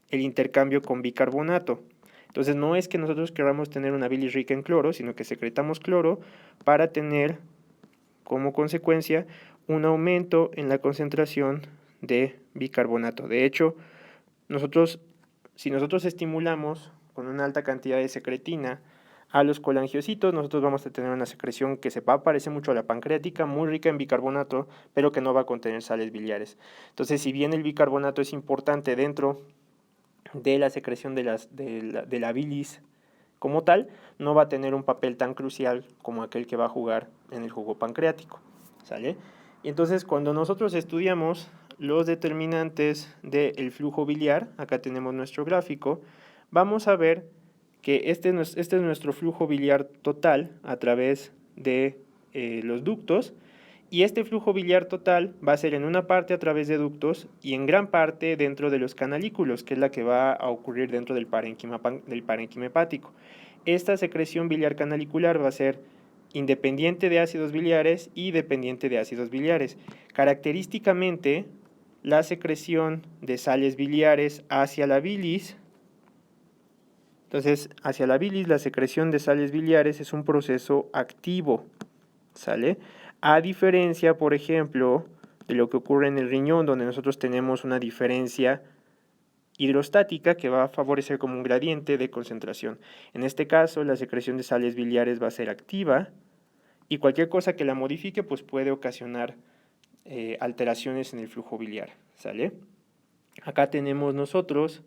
el intercambio con bicarbonato. Entonces no es que nosotros queramos tener una bilis rica en cloro, sino que secretamos cloro para tener como consecuencia un aumento en la concentración de bicarbonato. De hecho, si nosotros estimulamos con una alta cantidad de secretina a los colangiocitos, nosotros vamos a tener una secreción que se va a parecer mucho a la pancreática, muy rica en bicarbonato, pero que no va a contener sales biliares. Entonces, si bien el bicarbonato es importante dentro de la secreción de la bilis como tal, no va a tener un papel tan crucial como aquel que va a jugar en el jugo pancreático, ¿sale? Y entonces cuando nosotros estudiamos los determinantes del flujo biliar, acá tenemos nuestro gráfico, vamos a ver que este es nuestro flujo biliar total a través de los ductos, y este flujo biliar total va a ser en una parte a través de ductos y en gran parte dentro de los canalículos, que es la que va a ocurrir dentro del parénquima hepático. Esta secreción biliar canalicular va a ser independiente de ácidos biliares y dependiente de ácidos biliares. Característicamente, la secreción de sales biliares hacia la bilis, entonces hacia la bilis la secreción de sales biliares es un proceso activo, ¿sale? A diferencia, por ejemplo, de lo que ocurre en el riñón, donde nosotros tenemos una diferencia hidrostática que va a favorecer como un gradiente de concentración. En este caso, la secreción de sales biliares va a ser activa y cualquier cosa que la modifique pues puede ocasionar alteraciones en el flujo biliar, ¿sale? Acá tenemos nosotros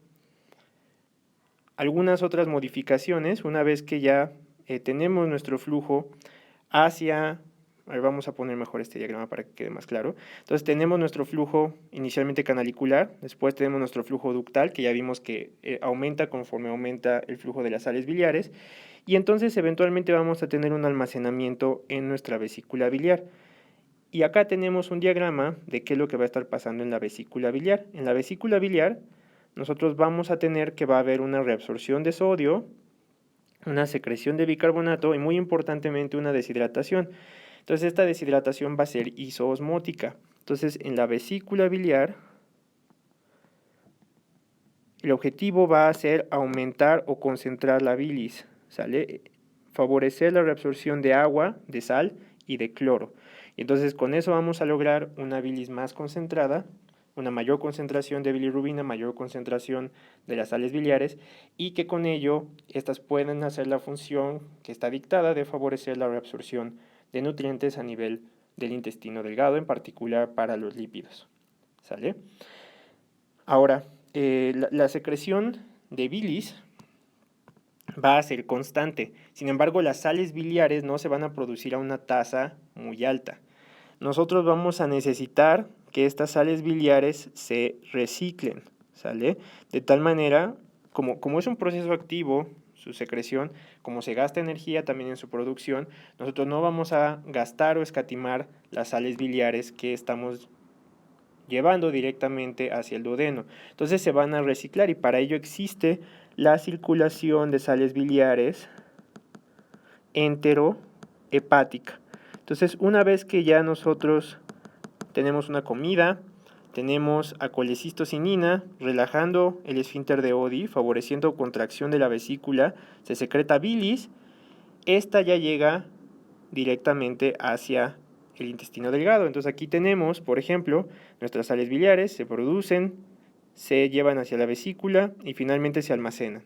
algunas otras modificaciones una vez que ya tenemos nuestro flujo hacia... A ver, vamos a poner mejor este diagrama para que quede más claro. Entonces tenemos nuestro flujo inicialmente canalicular, después tenemos nuestro flujo ductal, que ya vimos que aumenta conforme aumenta el flujo de las sales biliares, y entonces eventualmente vamos a tener un almacenamiento en nuestra vesícula biliar. Y acá tenemos un diagrama de qué es lo que va a estar pasando en la vesícula biliar. En la vesícula biliar nosotros vamos a tener que va a haber una reabsorción de sodio, una secreción de bicarbonato y muy importantemente una deshidratación. Entonces esta deshidratación va a ser isoosmótica. Entonces en la vesícula biliar el objetivo va a ser aumentar o concentrar la bilis, ¿sale? Favorecer la reabsorción de agua, de sal y de cloro. Y entonces con eso vamos a lograr una bilis más concentrada, una mayor concentración de bilirrubina, mayor concentración de las sales biliares y que con ello estas pueden hacer la función que está dictada de favorecer la reabsorción de nutrientes a nivel del intestino delgado, en particular para los lípidos, ¿sale? Ahora, la secreción de bilis va a ser constante, sin embargo las sales biliares no se van a producir a una tasa muy alta. Nosotros vamos a necesitar que estas sales biliares se reciclen, ¿sale? De tal manera, como es un proceso activo, su secreción, como se gasta energía también en su producción, nosotros no vamos a gastar o escatimar las sales biliares que estamos llevando directamente hacia el duodeno. Entonces se van a reciclar y para ello existe la circulación de sales biliares enterohepática. Entonces, una vez que ya nosotros tenemos una comida, tenemos a colecistocinina relajando el esfínter de Oddi, favoreciendo contracción de la vesícula, se secreta bilis, esta ya llega directamente hacia el intestino delgado. Entonces aquí tenemos, por ejemplo, nuestras sales biliares se producen, se llevan hacia la vesícula y finalmente se almacenan.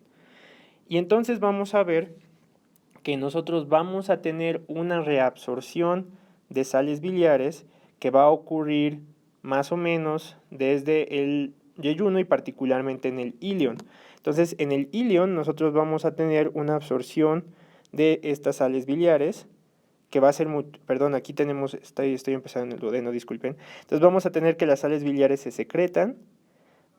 Y entonces vamos a ver que nosotros vamos a tener una reabsorción de sales biliares que va a ocurrir más o menos desde el yeyuno y particularmente en el ilion. Entonces en el ilion nosotros vamos a tener una absorción de estas sales biliares que va a ser perdón, aquí tenemos, estoy empezando en el duodeno, disculpen. Entonces vamos a tener que las sales biliares se secretan,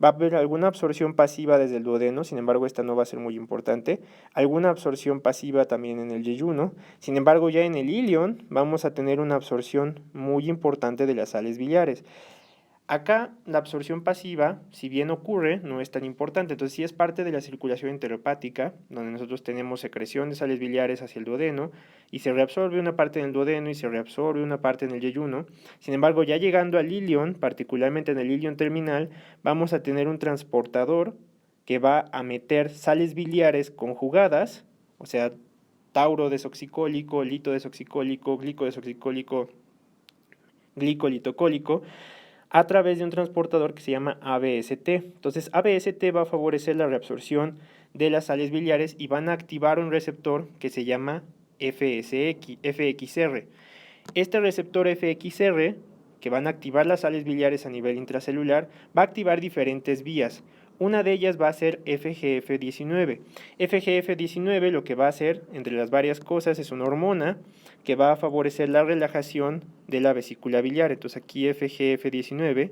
va a haber alguna absorción pasiva desde el duodeno, sin embargo esta no va a ser muy importante, alguna absorción pasiva también en el yeyuno, sin embargo ya en el ilion vamos a tener una absorción muy importante de las sales biliares. Acá la absorción pasiva, si bien ocurre, no es tan importante, entonces sí es parte de la circulación enterohepática, donde nosotros tenemos secreción de sales biliares hacia el duodeno, y se reabsorbe una parte en el duodeno y se reabsorbe una parte en el yeyuno. Sin embargo, ya llegando al ilion, particularmente en el ilion terminal, vamos a tener un transportador que va a meter sales biliares conjugadas, o sea, tauro desoxicólico, lito desoxicólico, glico desoxicólico, glicolitocólico, a través de un transportador que se llama ABST. Entonces ABST va a favorecer la reabsorción de las sales biliares y van a activar un receptor que se llama FXR. Este receptor FXR, que van a activar las sales biliares a nivel intracelular, va a activar diferentes vías. Una de ellas va a ser FGF19. FGF19 lo que va a hacer, entre las varias cosas, es una hormona que va a favorecer la relajación de la vesícula biliar. Entonces aquí FGF19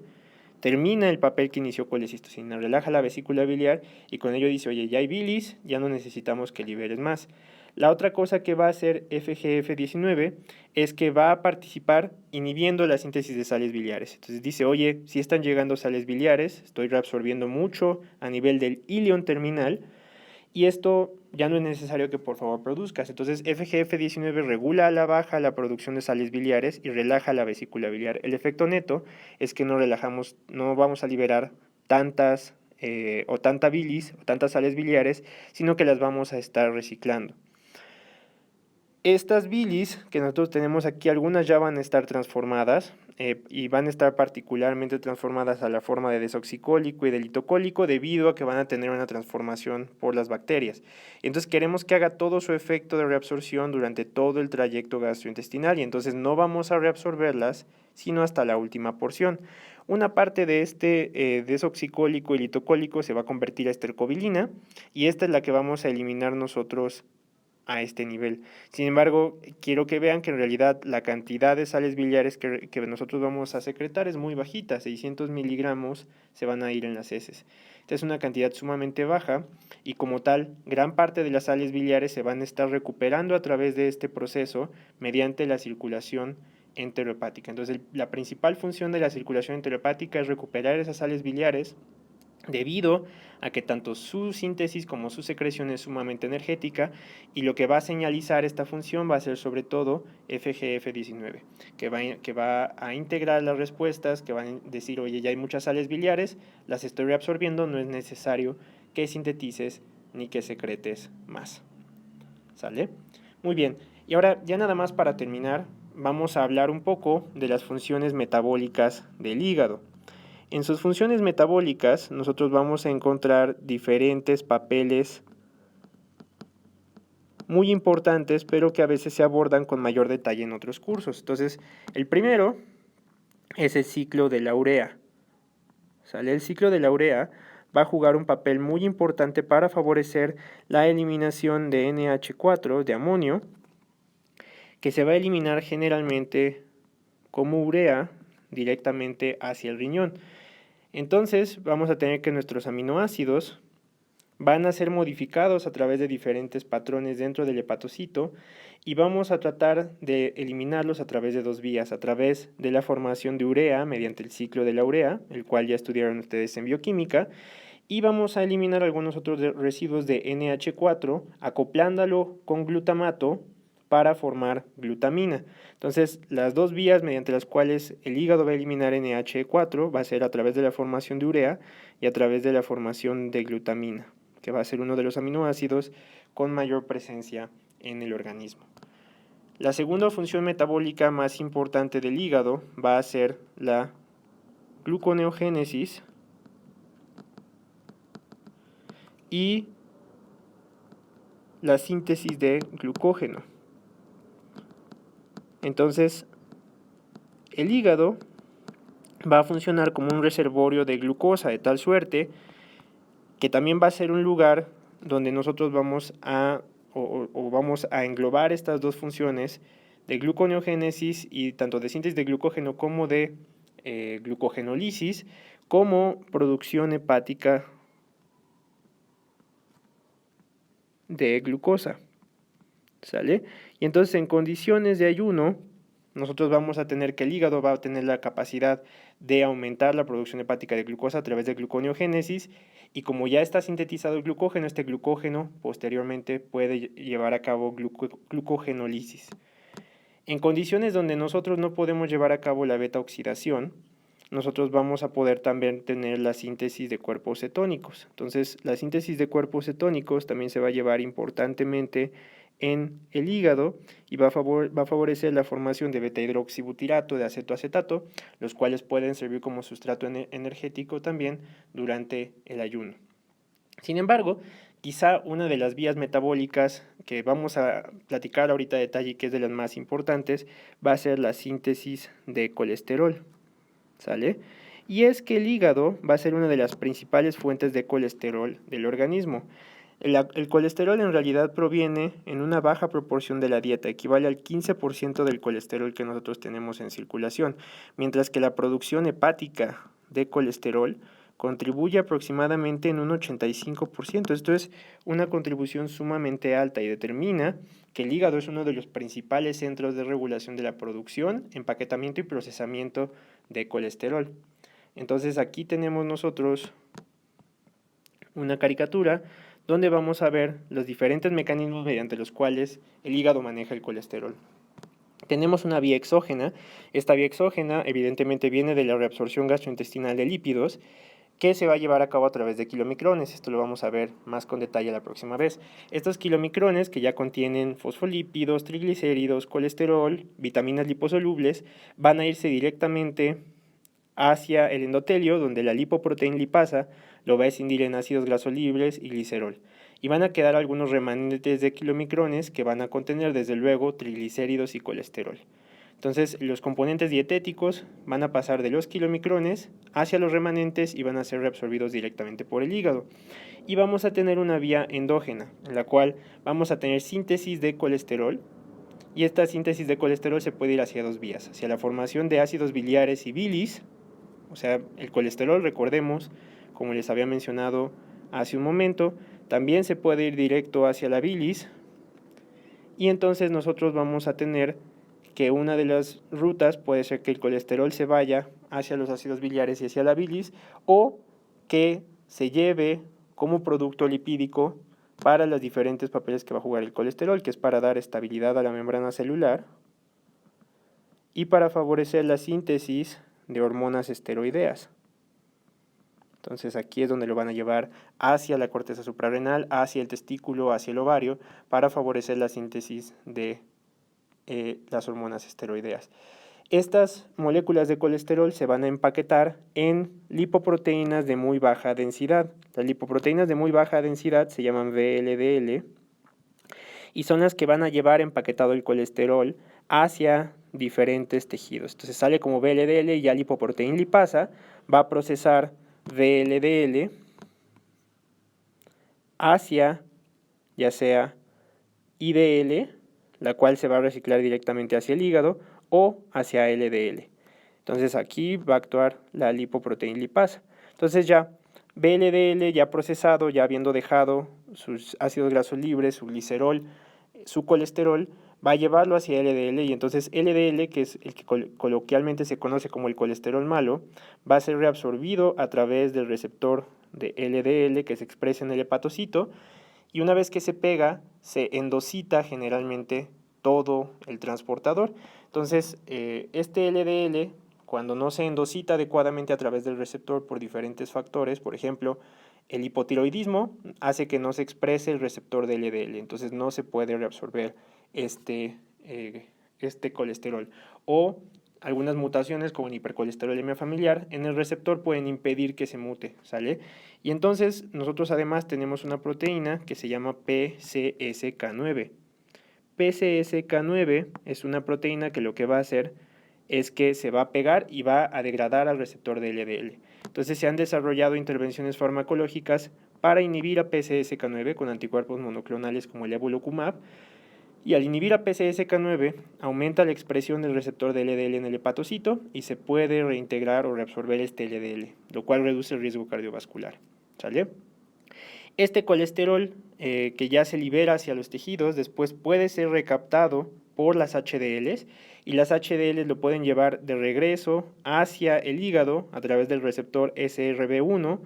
termina el papel que inició colecistocina, relaja la vesícula biliar y con ello dice, oye, ya hay bilis, ya no necesitamos que liberes más. La otra cosa que va a hacer FGF19 es que va a participar inhibiendo la síntesis de sales biliares. Entonces dice, oye, si están llegando sales biliares, estoy reabsorbiendo mucho a nivel del ilion terminal, y esto ya no es necesario que por favor produzcas. Entonces FGF19 regula a la baja la producción de sales biliares y relaja la vesícula biliar. El efecto neto es que no relajamos, no vamos a liberar tantas o tanta bilis o tantas sales biliares, sino que las vamos a estar reciclando. Estas bilis que nosotros tenemos aquí, algunas ya van a estar transformadas y van a estar particularmente transformadas a la forma de desoxicólico y de litocólico debido a que van a tener una transformación por las bacterias. Entonces queremos que haga todo su efecto de reabsorción durante todo el trayecto gastrointestinal y entonces no vamos a reabsorberlas sino hasta la última porción. Una parte de este desoxicólico y litocólico se va a convertir a estercobilina y esta es la que vamos a eliminar nosotros a este nivel. Sin embargo, quiero que vean que en realidad la cantidad de sales biliares que nosotros vamos a secretar es muy bajita, 600 miligramos se van a ir en las heces. Esta es una cantidad sumamente baja y como tal, gran parte de las sales biliares se van a estar recuperando a través de este proceso mediante la circulación enterohepática. Entonces, la principal función de la circulación enterohepática es recuperar esas sales biliares debido a que tanto su síntesis como su secreción es sumamente energética y lo que va a señalizar esta función va a ser sobre todo FGF19, que va a integrar las respuestas, que van a decir, oye, ya hay muchas sales biliares, las estoy reabsorbiendo, no es necesario que sintetices ni que secretes más. ¿Sale? Muy bien, y ahora ya nada más para terminar, vamos a hablar un poco de las funciones metabólicas del hígado. En sus funciones metabólicas nosotros vamos a encontrar diferentes papeles muy importantes, pero que a veces se abordan con mayor detalle en otros cursos. Entonces, el primero es el ciclo de la urea. ¿Sale? El ciclo de la urea va a jugar un papel muy importante para favorecer la eliminación de NH4, de amonio, que se va a eliminar generalmente como urea directamente hacia el riñón. Entonces vamos a tener que nuestros aminoácidos van a ser modificados a través de diferentes patrones dentro del hepatocito y vamos a tratar de eliminarlos a través de dos vías, a través de la formación de urea mediante el ciclo de la urea, el cual ya estudiaron ustedes en bioquímica, y vamos a eliminar algunos otros residuos de NH4 acoplándolo con glutamato para formar glutamina. Entonces, las dos vías mediante las cuales el hígado va a eliminar NH4 va a ser a través de la formación de urea y a través de la formación de glutamina, que va a ser uno de los aminoácidos con mayor presencia en el organismo. La segunda función metabólica más importante del hígado va a ser la gluconeogénesis y la síntesis de glucógeno. Entonces, el hígado va a funcionar como un reservorio de glucosa, de tal suerte que también va a ser un lugar donde nosotros vamos a englobar estas dos funciones de gluconeogénesis y tanto de síntesis de glucógeno como de glucogenólisis como producción hepática de glucosa. ¿Sale? Y entonces en condiciones de ayuno, nosotros vamos a tener que el hígado va a tener la capacidad de aumentar la producción hepática de glucosa a través de gluconeogénesis y como ya está sintetizado el glucógeno, este glucógeno posteriormente puede llevar a cabo glucogenólisis. En condiciones donde nosotros no podemos llevar a cabo la beta oxidación, nosotros vamos a poder también tener la síntesis de cuerpos cetónicos. Entonces, la síntesis de cuerpos cetónicos también se va a llevar importantemente en el hígado y va a favorecer la formación de beta-hidroxibutirato, de acetoacetato, los cuales pueden servir como sustrato energético también durante el ayuno. Sin embargo, quizá una de las vías metabólicas que vamos a platicar ahorita a detalle y que es de las más importantes va a ser la síntesis de colesterol. ¿Sale? Y es que el hígado va a ser una de las principales fuentes de colesterol del organismo. El colesterol en realidad proviene en una baja proporción de la dieta, equivale al 15% del colesterol que nosotros tenemos en circulación, mientras que la producción hepática de colesterol contribuye aproximadamente en un 85%. Esto es una contribución sumamente alta y determina que el hígado es uno de los principales centros de regulación de la producción, empaquetamiento y procesamiento de colesterol. Entonces aquí tenemos nosotros una caricatura donde vamos a ver los diferentes mecanismos mediante los cuales el hígado maneja el colesterol. Tenemos una vía exógena. Esta vía exógena evidentemente viene de la reabsorción gastrointestinal de lípidos, que se va a llevar a cabo a través de kilomicrones. Esto lo vamos a ver más con detalle la próxima vez. Estos kilomicrones, que ya contienen fosfolípidos, triglicéridos, colesterol, vitaminas liposolubles, van a irse directamente hacia el endotelio, donde la lipoproteína lipasa lo va a escindir en ácidos grasolibres y glicerol. Y van a quedar algunos remanentes de kilomicrones que van a contener, desde luego, triglicéridos y colesterol. Entonces, los componentes dietéticos van a pasar de los kilomicrones hacia los remanentes y van a ser reabsorbidos directamente por el hígado. Y vamos a tener una vía endógena, en la cual vamos a tener síntesis de colesterol. Y esta síntesis de colesterol se puede ir hacia dos vías, hacia la formación de ácidos biliares y bilis. O sea, el colesterol, recordemos, como les había mencionado hace un momento, también se puede ir directo hacia la bilis, y entonces nosotros vamos a tener que una de las rutas puede ser que el colesterol se vaya hacia los ácidos biliares y hacia la bilis, o que se lleve como producto lipídico para los diferentes papeles que va a jugar el colesterol, que es para dar estabilidad a la membrana celular y para favorecer la síntesis de hormonas esteroideas. Entonces aquí es donde lo van a llevar hacia la corteza suprarrenal, hacia el testículo, hacia el ovario, para favorecer la síntesis de las hormonas esteroideas. Estas moléculas de colesterol se van a empaquetar en lipoproteínas de muy baja densidad. Las lipoproteínas de muy baja densidad se llaman VLDL y son las que van a llevar empaquetado el colesterol hacia diferentes tejidos. Entonces sale como VLDL y ya lipoproteína lipasa va a procesar VLDL hacia ya sea IDL, la cual se va a reciclar directamente hacia el hígado, o hacia LDL. Entonces aquí va a actuar la lipoproteína lipasa. Entonces ya VLDL ya procesado, ya habiendo dejado sus ácidos grasos libres, su glicerol, su colesterol, va a llevarlo hacia LDL, y entonces LDL, que es el que coloquialmente se conoce como el colesterol malo, va a ser reabsorbido a través del receptor de LDL que se expresa en el hepatocito, y una vez que se pega, se endocita generalmente todo el transportador. Entonces, este LDL, cuando no se endocita adecuadamente a través del receptor por diferentes factores, por ejemplo, el hipotiroidismo hace que no se exprese el receptor de LDL, entonces no se puede reabsorber este colesterol. O algunas mutaciones como en hipercolesterolemia familiar en el receptor pueden impedir que se mute, ¿sale? Y entonces nosotros además tenemos una proteína que se llama PCSK9. PCSK9 es una proteína que lo que va a hacer es que se va a pegar y va a degradar al receptor de LDL. Entonces se han desarrollado intervenciones farmacológicas para inhibir a PCSK9 con anticuerpos monoclonales como el evolocumab, y al inhibir a PCSK9 aumenta la expresión del receptor de LDL en el hepatocito y se puede reintegrar o reabsorber este LDL, lo cual reduce el riesgo cardiovascular, ¿sale? Este colesterol que ya se libera hacia los tejidos después puede ser recaptado por las HDLs, y las HDLs lo pueden llevar de regreso hacia el hígado a través del receptor SRB1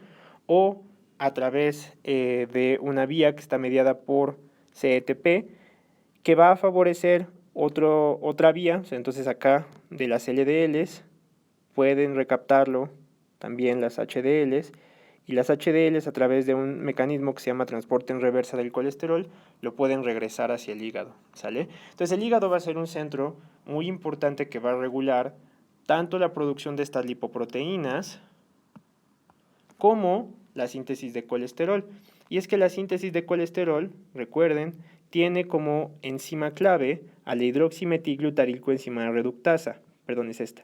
o a través de una vía que está mediada por CETP, que va a favorecer otra vía. Entonces acá de las LDLs pueden recaptarlo también las HDLs, y las HDLs a través de un mecanismo que se llama transporte en reversa del colesterol lo pueden regresar hacia el hígado, ¿sale? Entonces el hígado va a ser un centro muy importante que va a regular tanto la producción de estas lipoproteínas como la síntesis de colesterol. Y es que la síntesis de colesterol, recuerden, tiene como enzima clave a la hidroximetilglutarilcoenzima reductasa, perdón, es esta,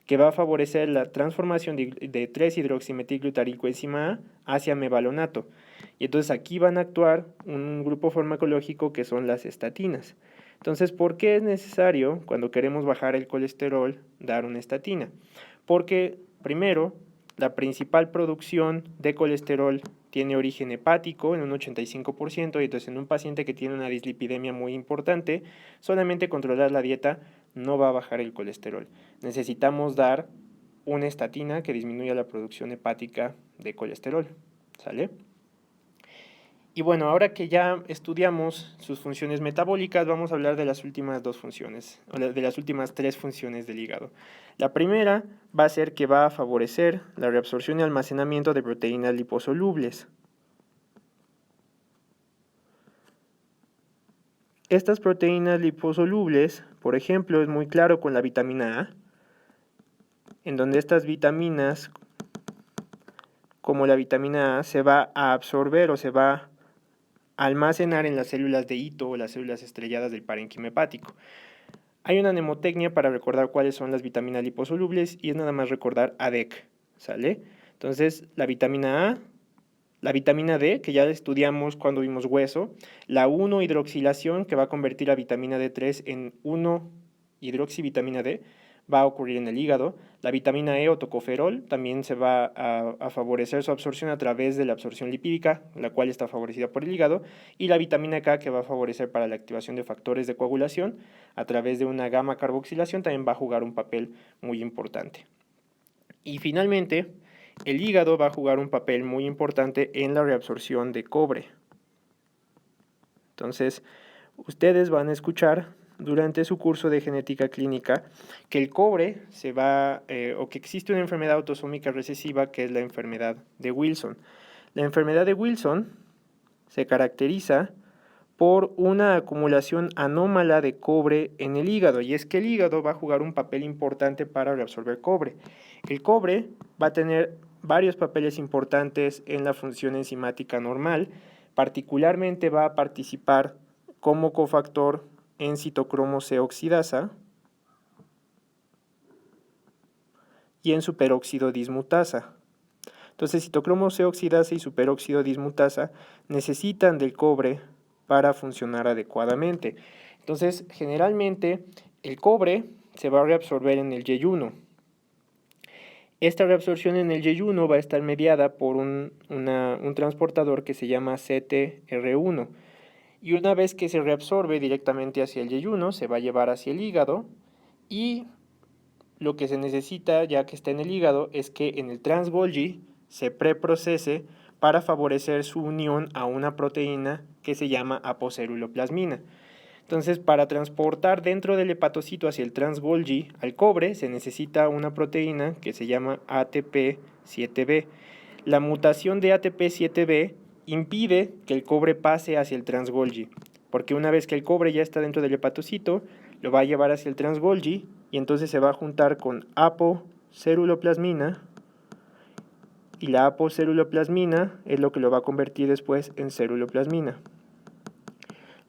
que va a favorecer la transformación de 3-hidroximetilglutarilcoenzima A hacia mevalonato. Y entonces aquí van a actuar un grupo farmacológico que son las estatinas. Entonces, ¿por qué es necesario, cuando queremos bajar el colesterol, dar una estatina? Porque, primero, la principal producción de colesterol tiene origen hepático en un 85%, y entonces en un paciente que tiene una dislipidemia muy importante, solamente controlar la dieta no va a bajar el colesterol. Necesitamos dar una estatina que disminuya la producción hepática de colesterol, ¿sale? Y bueno, ahora que ya estudiamos sus funciones metabólicas, vamos a hablar de las últimas dos funciones, o de las últimas tres funciones del hígado. La primera va a ser que va a favorecer la reabsorción y almacenamiento de proteínas liposolubles. Estas proteínas liposolubles, por ejemplo, es muy claro con la vitamina A, en donde estas vitaminas, como la vitamina A, se va a absorber o se va almacenar en las células de hito o las células estrelladas del parénquima hepático. Hay una mnemotecnia para recordar cuáles son las vitaminas liposolubles y es nada más recordar ADEC, ¿sale? Entonces, la vitamina A, la vitamina D, que ya estudiamos cuando vimos hueso, la 1-hidroxilación, que va a convertir la vitamina D3 en 1-hidroxivitamina D, va a ocurrir en el hígado. La vitamina E o tocoferol también se va a favorecer su absorción a través de la absorción lipídica, la cual está favorecida por el hígado, y la vitamina K, que va a favorecer para la activación de factores de coagulación a través de una gamma carboxilación, también va a jugar un papel muy importante. Y finalmente, el hígado va a jugar un papel muy importante en la reabsorción de cobre. Entonces, ustedes van a escuchar durante su curso de genética clínica que el cobre o que existe una enfermedad autosómica recesiva que es la enfermedad de Wilson. La enfermedad de Wilson se caracteriza por una acumulación anómala de cobre en el hígado, y es que el hígado va a jugar un papel importante para reabsorber cobre. El cobre va a tener varios papeles importantes en la función enzimática normal, particularmente va a participar como cofactor en citocromo C oxidasa y en superóxido dismutasa. Entonces, citocromo C oxidasa y superóxido dismutasa necesitan del cobre para funcionar adecuadamente. Entonces, generalmente, el cobre se va a reabsorber en el yeyuno. Esta reabsorción en el yeyuno va a estar mediada por un transportador que se llama CTR1. Y una vez que se reabsorbe directamente hacia el yeyuno, se va a llevar hacia el hígado, y lo que se necesita, ya que está en el hígado, es que en el trans-Golgi se preprocese para favorecer su unión a una proteína que se llama apoceruloplasmina. Entonces, para transportar dentro del hepatocito hacia el trans-Golgi al cobre, se necesita una proteína que se llama ATP7B. La mutación de ATP7B impide que el cobre pase hacia el trans-Golgi, porque una vez que el cobre ya está dentro del hepatocito, lo va a llevar hacia el trans-Golgi y entonces se va a juntar con apoceruloplasmina, y la apoceruloplasmina es lo que lo va a convertir después en ceruloplasmina.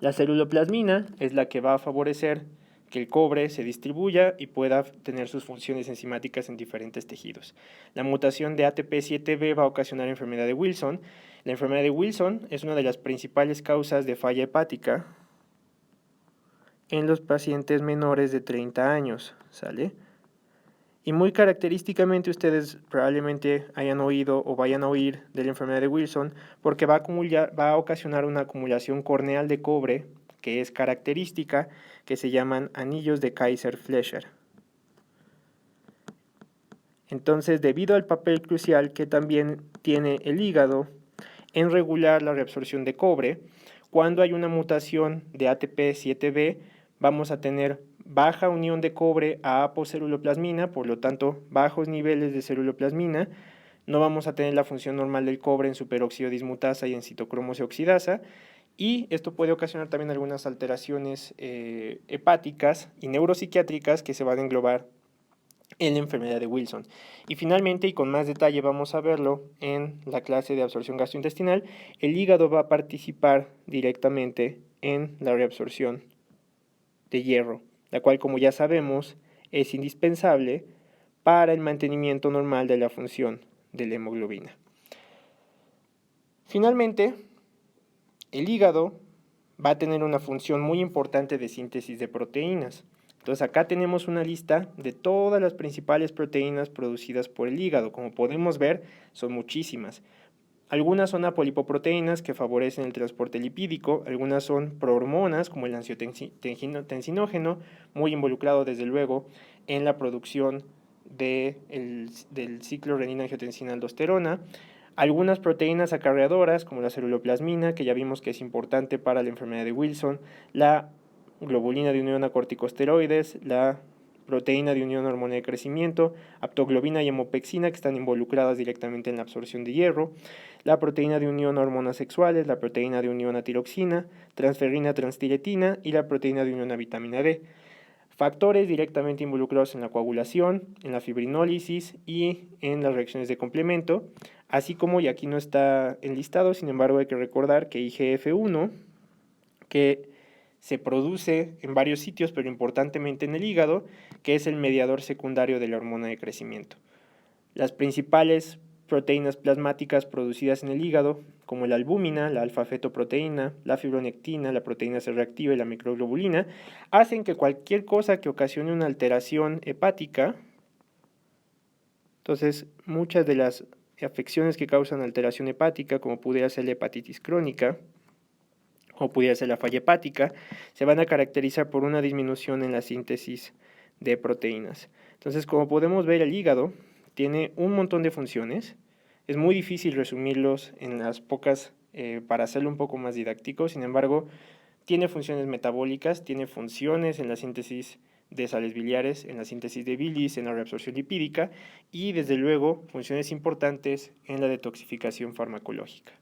La ceruloplasmina es la que va a favorecer que el cobre se distribuya y pueda tener sus funciones enzimáticas en diferentes tejidos. La mutación de ATP7B va a ocasionar enfermedad de Wilson. La enfermedad de Wilson es una de las principales causas de falla hepática en los pacientes menores de 30 años, ¿sale? Y muy característicamente ustedes probablemente hayan oído o vayan a oír de la enfermedad de Wilson porque va a ocasionar una acumulación corneal de cobre que es característica, que se llaman anillos de Kaiser-Fleischer. Entonces, debido al papel crucial que también tiene el hígado en regular la reabsorción de cobre, cuando hay una mutación de ATP7B, vamos a tener baja unión de cobre a apoceruloplasmina, por lo tanto, bajos niveles de ceruloplasmina. No vamos a tener la función normal del cobre en superóxido dismutasa y en citocromo C oxidasa, y esto puede ocasionar también algunas alteraciones hepáticas y neuropsiquiátricas que se van a englobar en la enfermedad de Wilson. Y finalmente, y con más detalle vamos a verlo en la clase de absorción gastrointestinal, el hígado va a participar directamente en la reabsorción de hierro, la cual, como ya sabemos, es indispensable para el mantenimiento normal de la función de la hemoglobina. Finalmente, el hígado va a tener una función muy importante de síntesis de proteínas. Entonces acá tenemos una lista de todas las principales proteínas producidas por el hígado. Como podemos ver, son muchísimas. Algunas son apolipoproteínas que favorecen el transporte lipídico, algunas son prohormonas como el angiotensinógeno, muy involucrado desde luego en la producción del ciclo renina-angiotensina-aldosterona, algunas proteínas acarreadoras como la ceruloplasmina, que ya vimos que es importante para la enfermedad de Wilson, la globulina de unión a corticosteroides, la proteína de unión hormona de crecimiento, aptoglobina y hemopexina, que están involucradas directamente en la absorción de hierro, la proteína de unión a hormonas sexuales, la proteína de unión a tiroxina, transferrina transtiretina y la proteína de unión a vitamina D. Factores directamente involucrados en la coagulación, en la fibrinólisis y en las reacciones de complemento, así como, y aquí no está enlistado, sin embargo hay que recordar que IGF-1, que se produce en varios sitios, pero importantemente en el hígado, que es el mediador secundario de la hormona de crecimiento. Las principales proteínas plasmáticas producidas en el hígado, como la albúmina, la alfa-fetoproteína, la fibronectina, la proteína C reactiva y la microglobulina, hacen que cualquier cosa que ocasione una alteración hepática, entonces muchas de las afecciones que causan alteración hepática, como pudiera ser la hepatitis crónica, o pudiera ser la falla hepática, se van a caracterizar por una disminución en la síntesis de proteínas. Entonces, como podemos ver, el hígado tiene un montón de funciones. Es muy difícil resumirlos en las pocas para hacerlo un poco más didáctico. Sin embargo, tiene funciones metabólicas, tiene funciones en la síntesis de sales biliares, en la síntesis de bilis, en la reabsorción lipídica y, desde luego, funciones importantes en la detoxificación farmacológica.